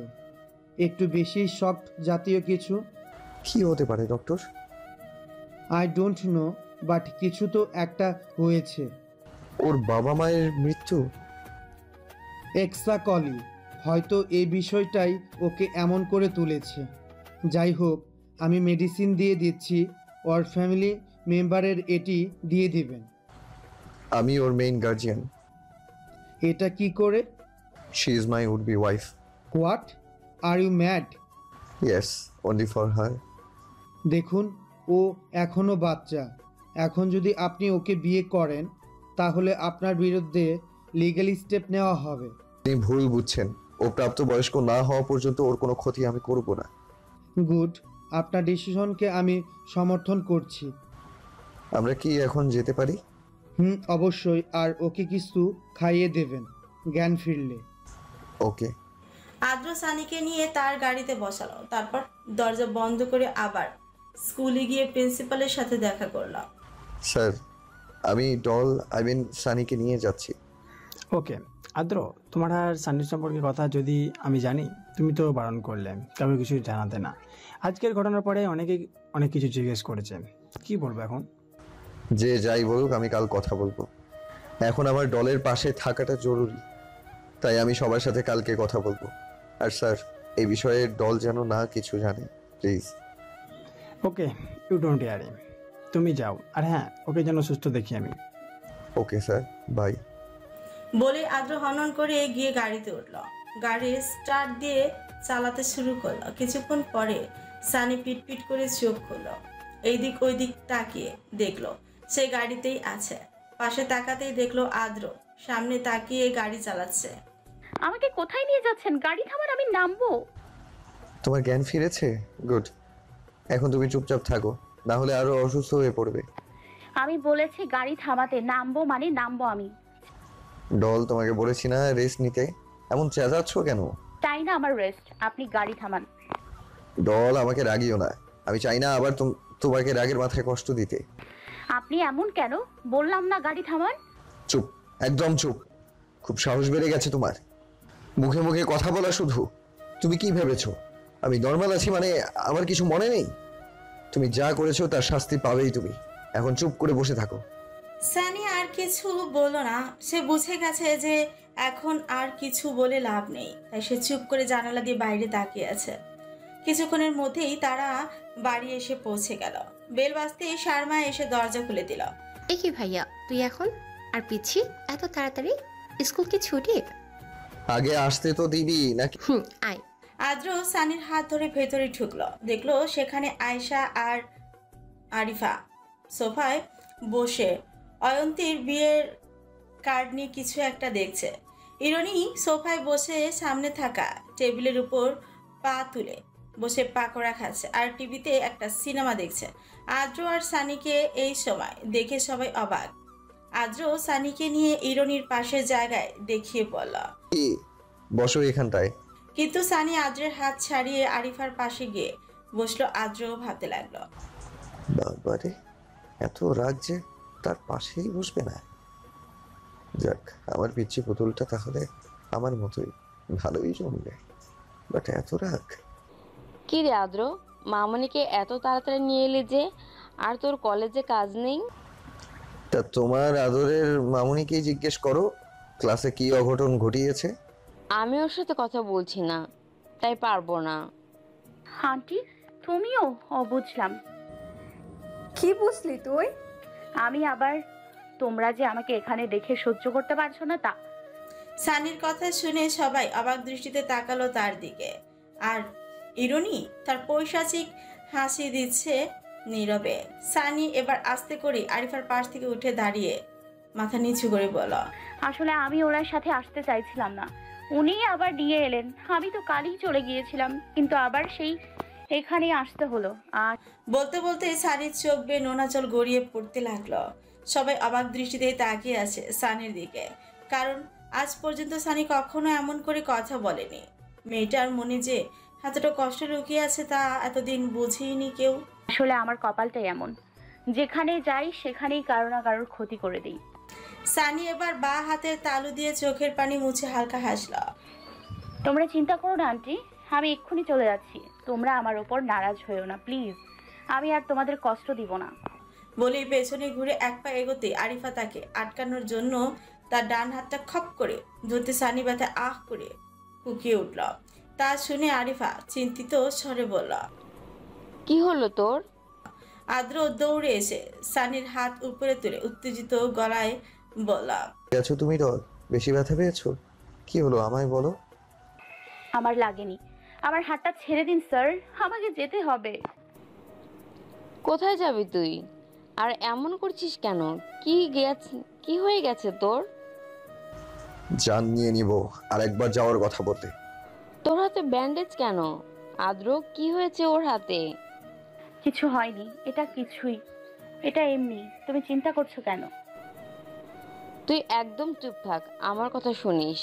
একটু বেশি শক জাতীয় কিছু। কি হতে পারে doctor? I don't know, but কিছু তো একটা হয়েছে। ওর বাবা মায়ের মৃত্যু? এক্সাকলি, হয়তো এই বিষয়টাই ওকে এমন করে তুলেছে। যাই হোক, আমি মেডিসিন দিয়ে দিচ্ছি, ওর ফ্যামিলি মেম্বারের এটি দিয়ে দিবেন। আমি ওর মেইন গার্জিয়ান। এটা কি করে? She is my would be wife. What, are you mad? Yes, only for her. দেখুন, ও এখনো বাচ্চা। এখন যদি আপনি ওকে বিয়ে করেন তাহলে আপনার বিরুদ্ধে লিগ্যাল স্টেপ নেওয়া হবে। আপনি ভুল বুঝছেন। ও প্রাপ্তবয়স্ক না হওয়া পর্যন্ত ওর কোনো ক্ষতি আমি করব না। গুড, আপনার ডিসিশনকে আমি সমর্থন করছি। আমরা কি এখন যেতে পারি? অবশ্যই। আর ওকে কিছু খাইয়ে দেবেন জ্ঞান ফিরলে। ওকে। আদ্র সানিকে নিয়ে তার গাড়িতে বসালো, তারপর দরজা বন্ধ করে আবার স্কুলে গিয়ে প্রিন্সিপালের সাথে দেখা করলো। স্যার, আমি সানিকে নিয়ে যাচ্ছি। ওকে আদ্র, তোমার আর সানির সম্পর্কে কথা যদি আমি জানি, তুমি তো বারণ করলে কাউকে কিছু জানাতে না। আজকের ঘটনার পরে অনেকেই অনেক কিছু জিজ্ঞেস করেছে, কি বলবো এখন? যে যাই বলুক, আমি কাল কথা বলবো। এখন আমার ডলের পাশে থাকাটা জরুরি, তাই আমি সবার সাথে কালকে কথা বলবো। আর স্যার, এই বিষয়ে ডল যেন না কিছু জানে, please. Okay, you don't worry, তুমি যাও। আর হ্যাঁ, ওকে যেন সুস্থ দেখি আমি। Okay sir, bye. বলে আদ্র হনন করে গিয়ে গাড়িতে উঠল। গাড়ি স্টার্ট দিয়ে চালাতে শুরু করলো। কিছুক্ষণ পরে সানি পিটপিট করে চোখ খুলল। এইদিক ওইদিক তাকিয়ে দেখলো সে গাড়িতেই আছে। পাশে তাকাতেই দেখলো আদ্র সামনে তাকিয়ে গাড়ি চালাচ্ছে। আমাকে কোথায় নিয়ে যাচ্ছেন? গাড়ি থামান, আমি নামবো। তোমার জ্ঞান ফিরেছে? গুড। এখন তুমি চুপচাপ থাকো, না হলে আরো অসুস্থ হয়ে পড়বে। আমি বলেছি গাড়ি থামাতে, নামবো মানে নামবো আমি। ডল, তোমাকে বলেছি না রেস্ট নিতে, এমন চেঁচাচ্ছ কেন? চাই না আমার রেস্ট, আপনি গাড়ি থামান। ডল, আমাকে রাগিও না, আমি চাই না আবার তোমাকে রাগের মাথায় কষ্ট দিতে। আপনি এমন কেন? বললাম না গাড়ি থামান। চুপ, একদম চুপ। খুব সাহস বেড়ে গেছে তোমার, মুখে মুখে কথা বলা শুধু। তুমি কি ভেবেছো আমি নর্মাল আছি মানে আমার কিছু মনে নেই? তুমি যা করেছো তার শাস্তি পাবেই তুমি। এখন চুপ করে বসে থাকো। সানি আর কিছু বলল না। সে বুঝে গেছে যে এখন আর কিছু বলে লাভ নেই, তাই সে চুপ করে জানালা দিয়ে বাইরে তাকিয়ে আছে। কিছুক্ষণের মধ্যেই তারা বাড়ি এসে পৌঁছে গেল। বেল বাজতেই শর্মা এসে দরজা খুলে দিল। এ কি ভাইয়া, তুই এখন? আর পিচ্ছি এত তাড়াতাড়ি? স্কুল কি ছুটি? আগে আসতে তো দিবি নাকি? আয়। আদ্র সানির হাত ধরে ভেতরে ঢুকলো। দেখলো সেখানে আয়শা আর আরিফা সোফায় বসে অয়ন্তীর বিয়ের কার্ড নিয়ে কিছু একটা দেখছে। ইরনি সোফায় বসে সামনে থাকা টেবিলের উপর পা তুলে বসে পাকোড়া খাচ্ছে আর টিভিতে একটা সিনেমা দেখছে। আদ্র আর সানিকে এই সময় দেখে সবাই অবাক। আদ্র সানিকে নিয়ে ইরনির পাশের জায়গায় দেখিয়ে বলল, বসো এখানটায়। কিন্তু সানি আদ্রের হাত ছাড়িয়ে আরিফার পাশে গিয়ে বসলো। আদ্রও ভাবতে লাগলো, বাবারে, এত রাগ যে তার পাশেই বসবে না। যাক, আমার পিচ্ছি পুতুলটা তাহলে আমার মতোই ভালোই জমবে, বাট এত রাগ। কি রে আদ্র, মামনিকে এত তাড়াতাড়ি নিয়ে এলি যে? আর তোর কলেজে কাজ নেই? তা তোমার আদরের মামুনিকেই জিজ্ঞেস করো ক্লাসে কি অঘটন ঘটিয়েছে। আমি ওর সাথে কথা বলছি না, তাই পারবো না। আন্টি তুমিও? বুঝলাম। কি বুঝলি তুই? আমি আবার তোমরা যে আমাকে এখানে দেখে সহ্য করতে পারছো না তা। সানির কথা শুনে সবাই অবাক দৃষ্টিতে তাকালো তার দিকে। আর ইরনি তার পৈশাচিক হাসি দিচ্ছে নীরবে। সানি এবার আস্তে করে আরিফার পাশ থেকে উঠে দাঁড়িয়ে মাথা নিচু করে বলল, আসলে আমি ওনার সাথে আসতে চাইছিলাম না, উনি আবার নিয়ে এলেন। আমি তো কালই চলে গিয়েছিলাম, কিন্তু আবার সেই এখানে আসতে হলো। আর বলতে বলতে সানির চোখ বেয়ে নোনা জল গড়িয়ে পড়তে লাগলো। সবাই অবাক দৃষ্টিতে তাকিয়ে আছে সানির দিকে, কারণ আজ পর্যন্ত সানি কখনো এমন করে কথা বলেনি। মেয়েটার মনে যে এতটা কষ্ট লুকিয়ে আছে তা এতদিন বুঝেইনি কেউ। আসলে আমার কপালটাই এমন, যেখানে যাই সেখানেই কারো না কারোর ক্ষতি করে দিই। সানি এবার বা হাতের তালু দিয়ে চোখের পানি মুছে হালকা হাসলো। তোমরা চিন্তা করো না আন্টি, আমি এক্ষুনি চলে যাচ্ছি। তোমরা আমার ওপর নারাজ হয়েও না প্লিজ, আমি আর তোমাদের কষ্ট দিব না। বলেই পেছনে ঘুরে এক পা এগোতে আরিফা তাকে আটকানোর জন্য তার ডান হাতটা খপ করে ধরতে সানি ব্যথা আহ করে কুকিয়ে উঠল। তা শুনে আরিফা চিন্তিত স্বরে বলল, কি হলো তোর? আদ্র দৌড়ে এসে সানির হাত উপরে তুলে উত্তেজিত গলায় বলল, আছো তুমি ডল? বেশি ব্যথা পেয়েছো? কি হলো আমায় বলো। আমার লাগেনি, আমার হাতটা ছেড়ে দিন স্যার, আমাকে যেতে হবে। কোথায় যাবি তুই? আর এমন করছিস কেন? কি হয়ে গেছে তোর? জান নিয়ে নিব আর একবার যাওয়ার কথা বলতে। তোর হাতে ব্যান্ডেজ কেন? আদ্র, কি হয়েছে ওর হাতে? কিছু হয়নি, এটা এমনি। তুমি চিন্তা করছো কেন? তুই একদম চুপ থাক, আমার কথা শুনিস।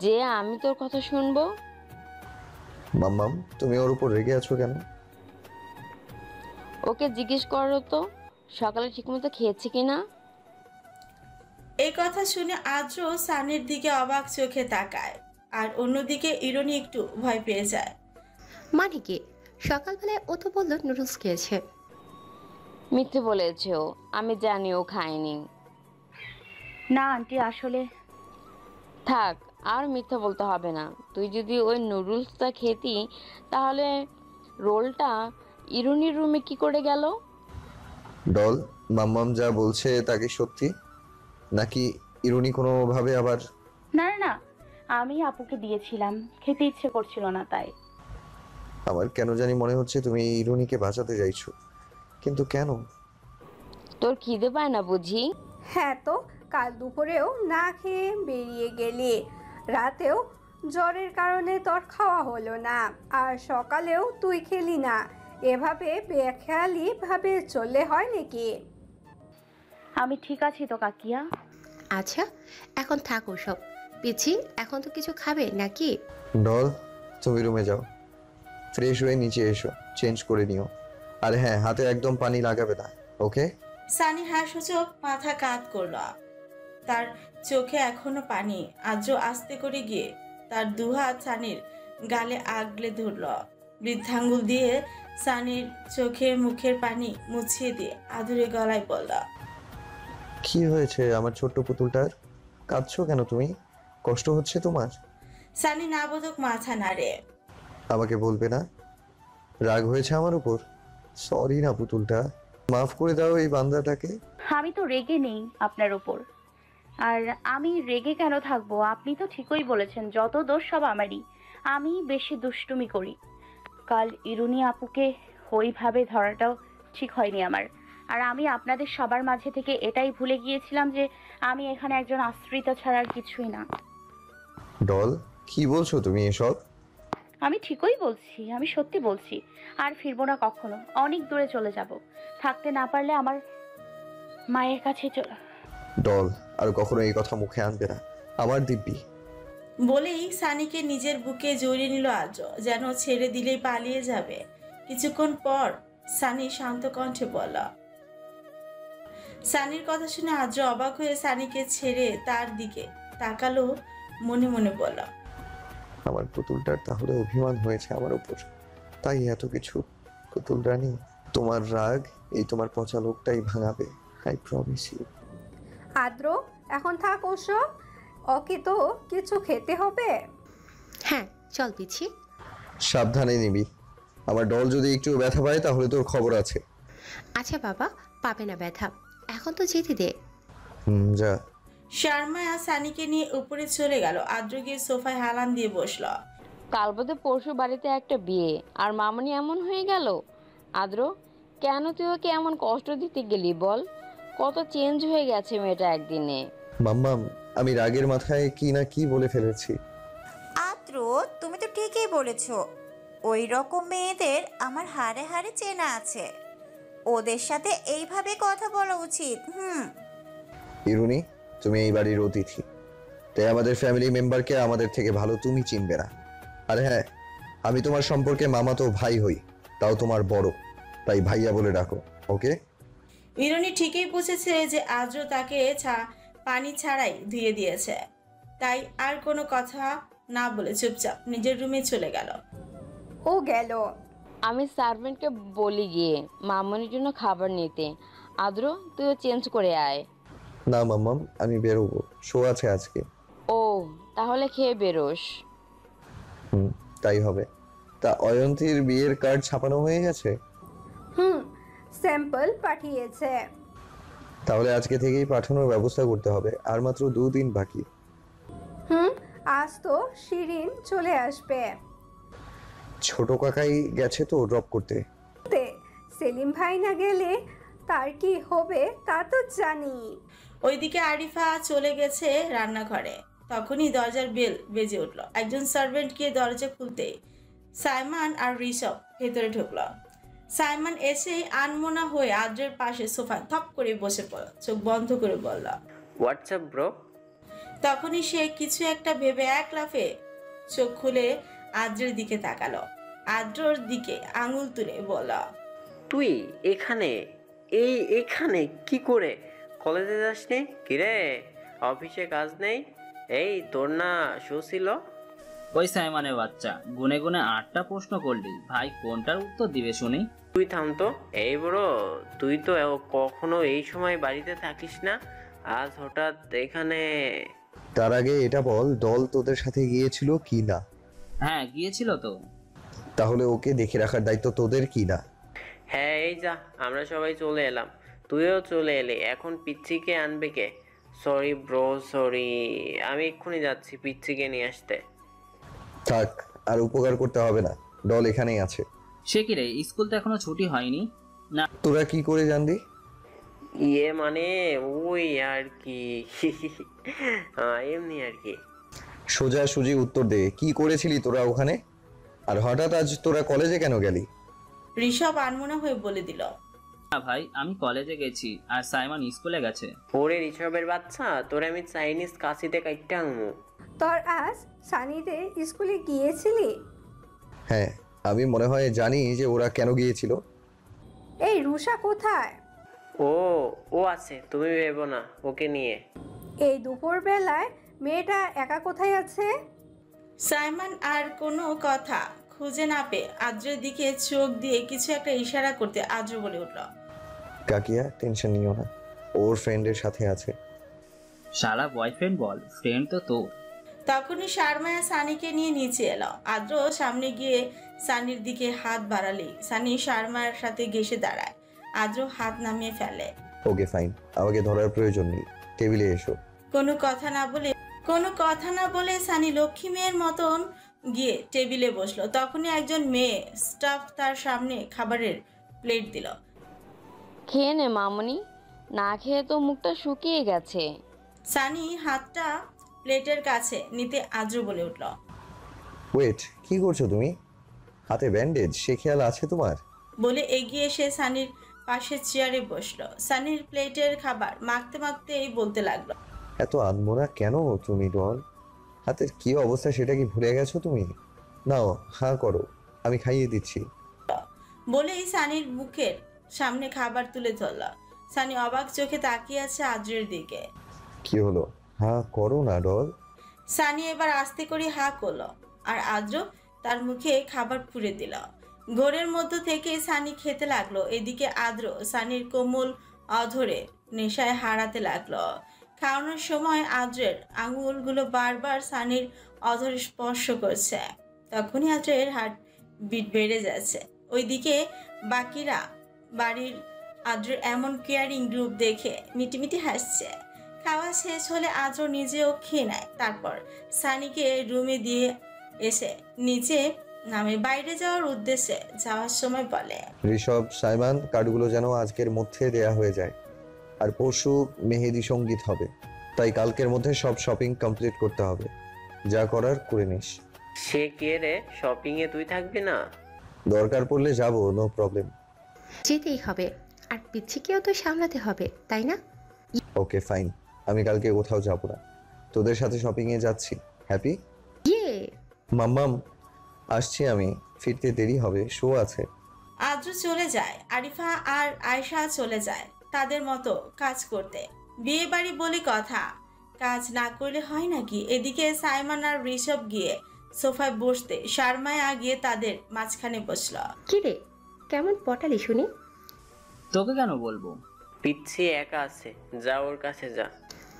যে আমি তোর কথা শুনবো? মাম্মাম, তুমি ওর উপর রেগে আছো কেন? ওকে জিজ্ঞেস করো তো সকালে ঠিকমতো খেয়েছে কিনা। এই কথা শুনে আদ্র সানির দিকে অবাক চোখে তাকায়, আর অন্যদিকে ইরনি একটু ভয় পেয়ে যায়। মানে কি? সকালবেলায় ও তো বললো নুডলস খেয়েছে। মিথ্যে বলেছে ও, আমি জানি ও খায়নি। না আন্টি, আসলে থাক, আর মিথ্যা বলতে হবে না। তুই যদি ওই নুডলসটা খেতি তাহলে রোলটা ইরুনির রুমে কি করে গেল? ডল, মাম্মাম যা বলছে তা কি সত্যি, নাকি ইরুনি কোনোভাবে আবার? না না, আমি আপুকে দিয়েছিলাম, খেতে ইচ্ছে করছিল না তাই। আমার কেন জানি মনে হচ্ছে তুমি ইরুনিকে বাঁচাতে চাইছো, কিন্তু কেন? তোর খিদে পায় না বুঝি? হ্যাঁ তো, কাল দুপুরেও না খেয়ে বেরিয়ে গেলি, রাতেও জ্বরের কারণে তোর খাওয়া হলো না, আর সকালেও তুই খেলি না। এভাবে বেখেয়ালি ভাবে চললে হয় নাকি? আমি ঠিক আছি তো কাকিয়া। আচ্ছা, এখন থাক ওসব। পিছি, এখন তো কিছু খাবে নাকি? ডল, তুমি রুমে যাও, ফ্রেশ হয়ে নিচে এসো, চেঞ্জ করে নিও। আর হ্যাঁ, হাতে একদম পানি লাগাবে না, ওকে? সানি হাসূচক মাথা কাত করল। তার চোখে এখনো পানি। আদ্র আস্তে করে গিয়ে তার দুহাত সানির গালে আগলে ধরল। বৃদ্ধাঙ্গুল দিয়ে সানির চোখে মুখের পানি মুছিয়ে দিয়ে আদুরে গলায় বলল, কি হয়েছে আমার ছোট্ট পুতুলটার? কাঁদছো কেন তুমি? কষ্ট হচ্ছে তোমার? সানি না বোধক মাথা নাড়ে। আমাকে বলবে না? রাগ হয়েছে আমার উপর? সরি না পুতুলটা, মাফ করে দাও এই বান্দাটাকে। আমি তো রেগে নেই আপনার উপর, আর আমি রেগে কেন থাকবো? আপনি তো ঠিকই বলেছেন, যত দোষ সব আমারই। আমি বেশি দুষ্টুমি করি। কাল ইরুনি আপুকে ওইভাবে ধরাটাও ঠিক হয়নি আমার। আর আমি আপনাদের সবার মাঝে থেকে এটাই ভুলে গিয়েছিলাম যে আমি এখানে একজন আশ্রিতা ছাড়া আর কিছুই না। ডল, কি বলছো তুমি এসব? আমি ঠিকই বলছি, আমি সত্যি বলছি। আর ফিরবো না কখনো, অনেক দূরে চলে যাব। থাকতে না পারলে আমার মায়ের কাছে ডল, আর কখনো এই কথা মুখে আনবে না আমার দিব্যি। বলেই সানিকে নিজের বুকে জড়িয়ে নিল আদ্র, যেন ছেড়ে দিলেই পালিয়ে যাবে। কিছুক্ষণ পর সানি শান্ত কণ্ঠে বলল। সানির কথা শুনে আদ্র অবাক হয়ে সানিকে ছেড়ে তার দিকে তাকালো, মনে মনে বলল, আমার পুতুলটার তাহলে অভিমান হয়েছে আমার উপর, তাই এত কিছু। পুতুল রানী, তোমার রাগ এই তোমার পচা লোকটাই ভাঙাবে, আই প্রমিস ইউ। আদ্র, এখন থাক ওসব, ওকে তো কিছু খেতে হবে। হ্যাঁ চল পিছি। সাবধানে নিবি, আমার ডল যদি একটু ব্যথা পায় তাহলে তোর খবর আছে। আচ্ছা বাবা, পাবে না ব্যথা, এখন তো যেতে দে। যা। শর্মা সানিকে নিয়ে উপরে চলে গেল। আদ্র গিয়ে সোফায় হালান দিয়ে বসলো। কাল বোধে পরশু বাড়িতে একটা বিয়ে, আর মামনি এমন হয়ে গেল। আদ্র, কেন তুই ওকে এমন কষ্ট দিতে গেলি বল? কত চেঞ্জ হয়ে গেছে মেয়েটা একদিনে। মাম্মাম, আমি রাগের মাথায় কি না কি বলে ফেলেছি, আদ্র, তুমি তো ঠিকই বলেছ। ওই রকম মেয়েদের আমার হাড়ে হাড়ে চেনা আছে। ওদের সাথে এইভাবে কথা বলা উচিত। ইরুনি, তুমি এই বাড়ির অতিথি, তাই আমাদের ফ্যামিলি মেম্বারকে আমাদের থেকে ভালো তুমি চিনবে না। আর হ্যাঁ, আমি তোমার সম্পর্কে মামাতো ভাই হই, তাও তোমার বড়, তাই ভাইয়া বলে ডাকো, ওকে? ইরুনি ঠিকই বুঝেছে যে আদ্র তাকে পানি ছাড়াই ধুয়ে দিয়েছে, তাই আর কোনো কথা না বলে চুপচাপ নিজের রুমে চলে গেল। ও গেল। আমি সার্ভেন্টকে বলি গিয়ে মামনির জন্য খাবার নিতে। আদ্র, তুইও চেঞ্জ করে আয়। না মাম্মাম, আমি বেরোবো, শো আছে আজকে। ও, তাহলে খেয়ে বেরোস। তাই হবে। তা অয়ন্তীর বিয়ের কার্ড ছাপানো হয়ে গেছে? স্যাম্পল পাঠিয়েছে। তাহলে আজকে থেকেই পাঠানোর ব্যবস্থা করতে হবে, আর মাত্র 2 দিন বাকি। আজ তো শিরিন চলে আসবে। ছোট কাকাই গেছে তো ড্রপ করতে। সেলিম ভাই না গেলে তার কি হবে তা তো জানি। ওইদিকে আরিফা চলে গেছে রান্নাঘরে। তখনই দরজার বেল বেজে উঠল। একজন সার্ভেন্ট গিয়ে দরজা খুলতে সাইমন আর ঋষভ ভেতরে ঢুকল। সাইমন এসে আনমনা হয়ে আদ্রের পাশে সোফায় থপ করে বসে পড়ল, চোখ বন্ধ করে বলল, হোয়াটসঅ্যাপ ব্রো। তখনই সে কিছু একটা ভেবে এক লাফে চোখ খুলে আদ্রের দিকে তাকালো। আদ্রর দিকে আঙুল তুলে বলল, তুই এখানে এখানে কি করে? কলেজে যাসনি? কিরে, অফিসে কাজ নেই? এই তোর না শো ছিল? ওই সাইমনের বাচ্চা, গুনে গুনে 8টা প্রশ্ন করলি, ভাই কোনটার উত্তর দিবে শুনি? তুই থাম তো। এই ব্রো, তুই তো কখনো এই সময় বাড়িতে থাকিস না, আজ হঠাৎ এখানে? তার আগে এটা বল, দল তোদের সাথে গিয়েছিল কি না? হ্যাঁ, গিয়েছিল তো। তাহলে ওকে দেখে রাখার দায়িত্ব তোদের কি না? হ্যাঁ, এই যা, আমরা সবাই চলে এলাম, তুইও চলে এলি। এখন পিচ্ছিকে আনবে কে? সরি ব্রো, সরি, আমি এক্ষুনি যাচ্ছি পিচ্ছিকে নিয়ে আসতে। থাক, আর উপকার করতে হবে না, দল এখানেই আছে। সে কি রে, স্কুল তো এখনো ছুটি হয়নি না? তোরা কি করে জানলি? ইয়ে মানে ওই আর কি, এমনি আর কি। সোজা সুজি উত্তর দে, কি করেছিলি তোরা ওখানে? আর হঠাৎ আজ তোরা কলেজে কেন গেলি? ঋষভ আনমনা হয়ে বলে দিল, না ভাই, আমি কলেজে গেছি আর সাইমন স্কুলে গেছে। ওরে ঋষভের বাচ্চা, তোরে আমি চাইনিজ কাশিতে কাইটা আনবো। তোর আজ সানিতে স্কুলে গিয়েছিলি? হ্যাঁ, আমি মনে হয় জানি যে ওরা কেন গিয়েছিল। এই রুষা কোথায়? ও আছে, তুমি ভেবো না ওকে নিয়ে। এই দুপুর বেলায় মেয়েটা একা কোথায় আছে? সাইমন আর কোনো কথা খুঁজে না পেয়ে আদ্রের দিকে চোখ দিয়ে কিছু একটা ইশারা করতে আদ্র বলে উঠল, কাকিয়া টেনশন নিও না, ওর ফ্রেন্ডের সাথে আছে। শালা বয়ফ্রেন্ড বল, ফ্রেন্ড তো তোর। তখনই শারমায়া সানিকে নিয়ে নিচে এলো। আদ্র সামনে গিয়ে সানির দিকে হাত বাড়ালেই সানি শারমায়ার সাথে ঘেসে দাঁড়ায়। আদ্র হাত নামিয়ে ফেলে। ওকে ফাইন, আমাকে ধরার প্রয়োজন নেই, টেবিলে এসো। কোনো কথা না বলে সানি লক্ষ্মী মেয়ের মতন গিয়ে টেবিলে বসলো। তখনই একজন মেয়ে স্টাফ তার সামনে খাবারের প্লেট দিল। খেয়ে নে মামনি, না খেয়ে তো মুখটা শুকিয়ে গেছে। সানি হাতটা প্লেটের কাছে নিতে আদ্র বলে উঠল, ওয়েট, কি করছো তুমি? হাতে ব্যান্ডেজ, সে খেয়াল আছে তোমার? বলে এগিয়ে এসে সানির পাশে চেয়ারে বসলো। সানির প্লেটের খাবার মাখতে মাখতেই বলতে লাগলো, এত আনমনা কেন তুমি ডল? হাতের কি অবস্থা সেটা কি ভুলে গেছো তুমি? নাও হাঁ করো, আমি খাইয়ে দিচ্ছি। বলেই সানির মুখের সামনে খাবার তুলে ধরল। সানি অবাক চোখে তাকিয়ে আছে আদ্রের দিকে। কি হলো, হাঁ করো না ডল। সানি এবার আস্তে করে হাঁ করলো আর আদ্র তার মুখে খাবার পুরে দিল। ঘোরের মধ্য থেকে সানি খেতে লাগলো। এদিকে আদ্র সানির কোমল অধরে নেশায় হারাতে লাগলো। খাওয়ানোর সময় আদ্রের আঙুলগুলো বারবার সানির অধরে স্পর্শ করছে। তখনই আদ্রের হার্ট বিট বেড়ে যাচ্ছে। ওইদিকে বাকিরা বাড়ির আদ্রের এমন কেয়ারিং রূপ দেখে মিটিমিটি হাসছে। খাওয়া শেষ হলে আদ্র নিজেও খেয়ে নেয়। তারপর সানিকে রুমে দিয়ে এসে নিচে নামে বাইরে যাওয়ার উদ্দেশ্যে যাওয়ার সময় বলে, ঋষভ, সাইমন, কার্ডগুলো যেন আজকের মধ্যে দেয়া হয়ে যায়। আর পরশু মেহেদি সঙ্গীত হবে, তাই কালকের মধ্যে সব শপিং কমপ্লিট করতে হবে। যা করার করে নিস। সে কে রে? শপিং এ তুই থাকবি না? দরকার পড়লে যাব, নো প্রবলেম। যেতেই হবে, আর পিচ্ছিকেও তো সামলাতে হবে, তাই না? ওকে ফাইন, আমি কালকে কোথাও যাব না, তোদের সাথে শপিং এ যাচ্ছি। হ্যাপি? ইয়ে, মাম্মাম আসছি আমি, ফিরতে দেরি হবে, শো আছে। আদ্র চলে যায়, আরিফা আর আয়শা চলে যায় তাদের মতো কাজ করতে। বিয়ে বাড়ি বলি কথা, কাজ না করলে হয় নাকি? এদিকে সাইমন আর ঋষভ গিয়ে সোফায় বসতে শারমায়া গিয়ে তাদের মাঝখানে বসল। কি রে, কেমন পটালি শুনি? তোকে কেন বলবো? পিচ্ছি একা আছে, যা ওর কাছে যা।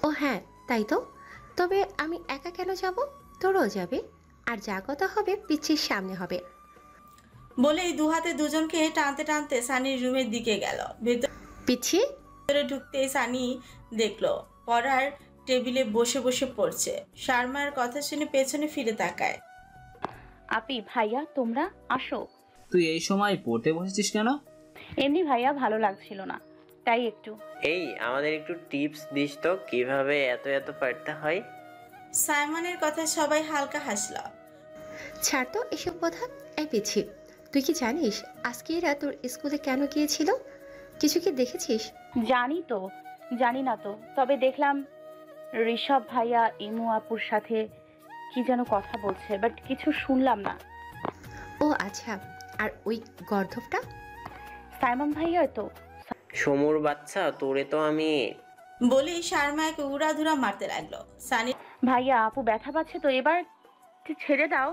ও হ্যাঁ, তাই তো। তবে আমি একা কেন যাব? তোরও যাবে, আর যা কথা হবে পিচ্ছির সামনে হবে। বলেই দুহাতে দুজনকে টানতে টানতে সানির রুমের দিকে গেল। পিচ্ছি ভেতরে ঢুকতেই সানি দেখলো পড়ার টেবিলে বসে বসে পড়ছে। শারমার কথা শুনে পেছনে ফিরে তাকায়। আপি, ভাইয়া, তোমরা আসো। তুই এই সময় পড়তে বসেছিস কেন? এমনি ভাইয়া, ভালো লাগছিল না, তাই একটু। এই আমাদের একটু টিপস দিস তো, কিভাবে এত এত পড়তে হয়? সাইমনের কথা সবাই হালকা হাসল। ছাড় তো এসব কথা। এই পিচ্ছি, তুই কি জানিস আজকে এরা তোর স্কুলে কেন গিয়েছিল? কিছু কি দেখেছিস? জানি না তো, তবে দেখলাম ঋষভ ভাইয়া ইমু আপুর সাথে কি যেন কথা বলছে, বাট কিছু শুনলাম না। ও আচ্ছা, আর ওই গর্ধবটা? সাইমন ভাইয়া তো। সমুর বাচ্চা, তোরে তো আমি। বলেই শারমাকে উড়াধুরা মারতে লাগলো। সানি ভাইয়া, আপু ব্যথা পাচ্ছে তো, এবার ছেড়ে দাও।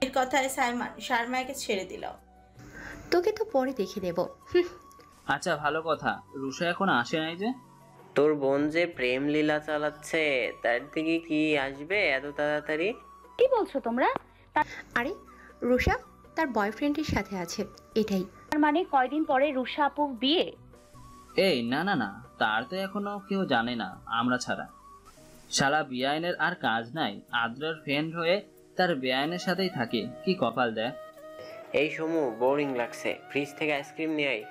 এর কথায় সাইমন শারমাকে ছেড়ে দিল। তোকে তো পরে দেখে নেব। আচ্ছা, ভালো কথা, রুষা এখন আসে নাই যে? তোর বোন যে প্রেম লীলা চালাচ্ছে, তার থেকে কি আসবে এত তাড়াতাড়ি? কি বলছো তোমরা? আরে রুষা তার বয়ফ্রেন্ডের সাথে আছে, এটাই। তার মানে কয়দিন পরে রুষা আপু বিয়ে? এই না না না, তার তো এখনো কেউ জানে না আমরা ছাড়া। শালা বেআইনের আর কাজ নাই, আদ্রার ফ্রেন্ড হয়ে তার বেআইনের সাথেই থাকে। কি কপাল দেয়। এই সমু, বোরিং লাগছে, ফ্রিজ থেকে আইসক্রিম নিয়ে আয়।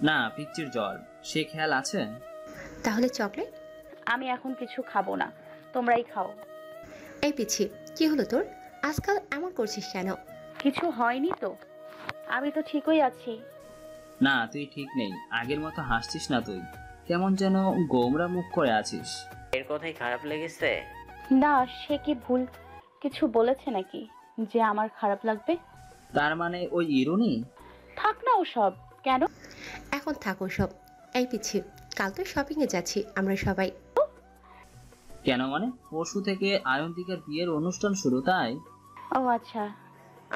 না, পিচ্চির জ্বর, সে খেয়াল আছে? তাহলে চকলেট? আমি এখন কিছু খাবো না, তোমরাই খাও। এই পিচ্ছি, কি হলো তোর? আজকাল এমন করছিস কেন? কিছু হয়নি তো, আমি তো ঠিকই আছি। না, তুই ঠিক নেই, আগের মতো হাসছিস না তুই, কেমন যেন গোমরা মুখ করে আছিস। এর কথাই খারাপ লেগেছে? না, সে কি ভুল কিছু বলেছে নাকি যে আমার খারাপ লাগবে? তার মানে ওই ইরুনি? থাক না ওসব। কেন? এখন থাকো সব। এই পিচ্ছি, কাল তো শপিং এ যাচ্ছি আমরা সবাই। কেন মানে? পরশু থেকে আয়ন্তিকার বিয়ের অনুষ্ঠান শুরু, তাই? ও আচ্ছা।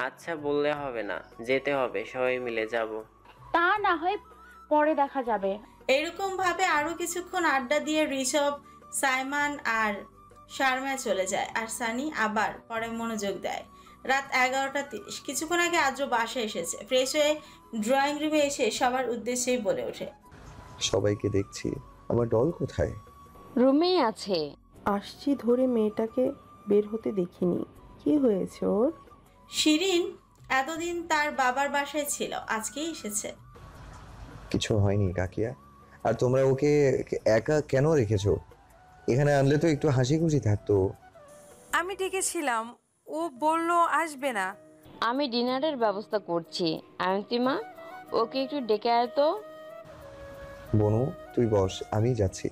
আচ্ছা বললে হবে না, যেতে হবে, সবাই মিলে যাব। তা না হয় পরে দেখা যাবে। এরকম ভাবে আরো কিছুক্ষণ আড্ডা দিয়ে ঋষভ, সাইমন আর শারমা চলে যায়, আর সানি আবার পড়ায় মনোযোগ দেয়। রাত 11:30। কিছুক্ষণ আগে আদ্র বাসায় এসেছে। ফ্রেশ হয়ে ড্রয়িং রুমে এসে সবার উদ্দেশ্যেই বলে ওঠে, সবাইকে দেখছি, আমার ডল কোথায়? রুমেই আছে। আসছি ধরে মেয়েটাকে বের হতে দেখিনি, কি হয়েছে ওর? শিরিন এতদিন তার বাবার বাসায় ছিল, আজকেই এসেছে। কিছু হয়নি কাকিয়া। আর তোমরা ওকে একা কেন রেখেছো? এখানে আনলে তো একটু হাসি খুশি থাকতো। আমি ডেকেছিলাম, ও বলল আসবে না। আমি ডিনারের ব্যবস্থা করছি। আয়ন্তিমা, ওকে একটু ডেকে আয় তো। বনু তুই বস, আমি যাচ্ছি।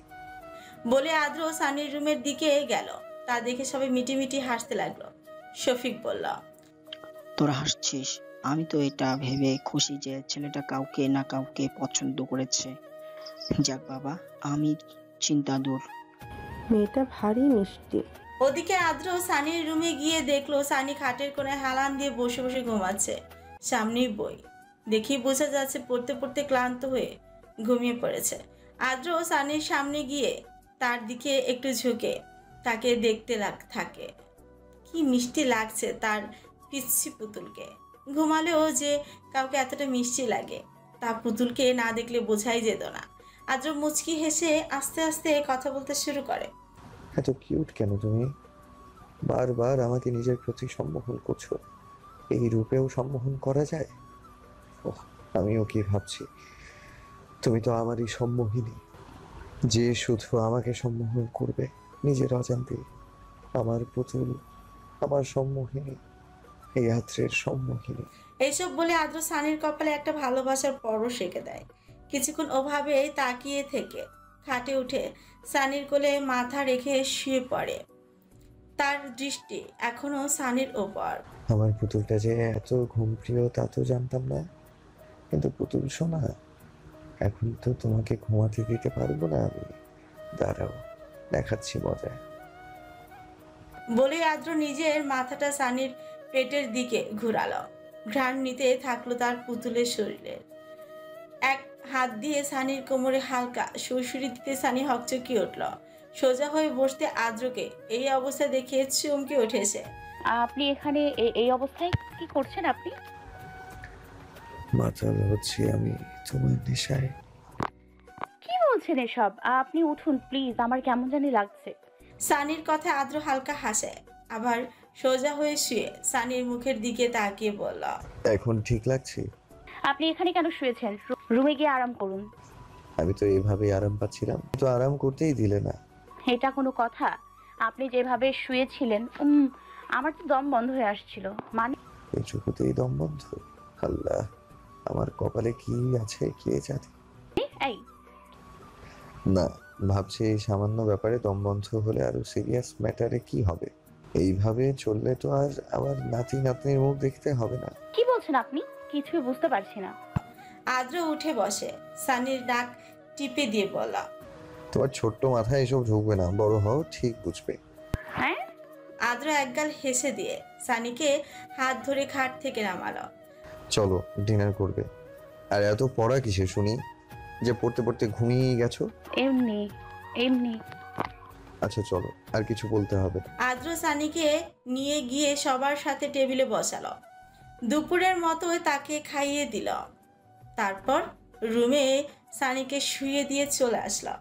বলে আদ্র সানির রুমের দিকে গেল। তা দেখে সবাই মিটিমিটি হাসতে লাগলো। শফিক বলল, তোরা হাসছিস? আমি তো এটা ভেবে খুশি যে ছেলেটা কাউকে না কাউকে পছন্দ করেছে। যাক বাবা, আমি চিন্তা দূর। মেয়েটা ভারী মিষ্টি। ওদিকে আদ্র সানির রুমে গিয়ে দেখলো সানি খাটের কোণায় হেলান দিয়ে বসে বসে ঘুমাচ্ছে। সামনেই বই, দেখি বোঝা যাচ্ছে পড়তে পড়তে ক্লান্ত হয়ে ঘুমিয়ে পড়েছে। আদ্র সানির সামনে গিয়ে তার দিকে একটু ঝুঁকে তাকে দেখতে থাকে। কি মিষ্টি লাগছে তার পিচ্ছি পুতুলকে। ঘুমালেও যে কাউকে এতটা মিষ্টি লাগে তা পুতুলকে না দেখলে বোঝাই যেত না। আদ্র মুচকি হেসে আস্তে আস্তে কথা বলতে শুরু করে। এত কিউট কেন তুমি? বারবার আমাকে নিজের প্রতি সম্মোহন করছো। এই রূপেও সম্মোহন করা যায়? ওহ, আমিও কি ভাবছি, তুমি তো আমারই সম্মোহিনী, যে শুধু আমাকে সম্মোহন করবে নিজের অজান্তে। আমার পুতুল, আমার সম্মোহিনী। এই আদ্রের সম্মুখীন। এইসব বলে আদ্র সানির কপালে একটা ভালোবাসার পরশ রেখে দেয়। কিছুক্ষণ ওভাবেই তাকিয়ে থেকে খাটে উঠে সানির কোলে মাথা রেখে শুয়ে পড়ে। তার দৃষ্টি এখনো সানির ওপর। আমার পুতুলটা যে এত ঘুমপ্রিয় তা তো জানতাম না। কিন্তু পুতুল সোনা, এখন তো তোমাকে ঘুমাতে দিতে পারবো না আমি। দাঁড়াও, দেখাচ্ছি মজা। বলে আদ্র নিজের মাথাটা সানির পেটের দিকে ঘুরালো। ঘ্রাণ নিতে থাকলো তার পুতুলের শরীরে। এক হাত দিয়ে সানির কোমরে হালকা সুরসুরি দিতে সানি হকচকিয়ে উঠল। সোজা হয়ে বসতে আদ্রকে এই অবস্থা দেখে চমকে উঠেছে। আপনি এখানে এই অবস্থায় কি করছেন আপনি? মাতাল হচ্ছি আমি তোমার নেশায়। কি বলছেন এসব? আপনি উঠুন প্লিজ, আমার কেমন জানি লাগছে। সানির কথা আদ্র হালকা হাসে, আবার সোজা হয়ে শুয়ে সানির মুখের দিকে তাকিয়ে বলল, এখন ঠিক লাগছে? আপনি এখানে কেন শুয়েছেন? রুমে গিয়ে আরাম করুন। আমি তো এইভাবেই আরাম পাচ্ছিলাম, তো আরাম করতেই দিলে না। এটা কোনো কথা? আপনি যেভাবে শুয়েছিলেন আমার তো দম বন্ধ হয়ে আসছিল। মানে এই চোখতেই দম বন্ধ? আল্লাহ, আমার কপালে কি আছে কে জানে। এই না, ভাবছি এই সামান্য ব্যাপারে দম বন্ধ হলে আরো সিরিয়াস ম্যাটারে কি হবে। এইভাবে চললে তো আর আবার নাতি নাতনির মুখ দেখতে হবে না। কি বলছেন আপনি? কিছুই বুঝতে পারছি না। আদ্র উঠে বসে সানির নাক টিপে দিয়ে বলল, তোমার ছোট্ট মাথায় এসব ঢুকবে না, বড় হও ঠিক বুঝবে। হ্যাঁ? আদ্র একগাল হেসে দিয়ে সানিকে হাত ধরে খাট থেকে নামালো। চলো ডিনার করবে। আর এত পড়া কিসে শুনি যে পড়তে পড়তে ঘুমিয়ে গেছো? এমনি এমনি। আচ্ছা চলো, আর কিছু বলতে হবে। আদ্র সানিকে নিয়ে গিয়ে সবার সাথে টেবিলে বসালো। দুপুরের মতোই তাকে খাইয়ে দিল। তারপর রুমে সানিকে শুইয়ে দিয়ে চলে আসলো।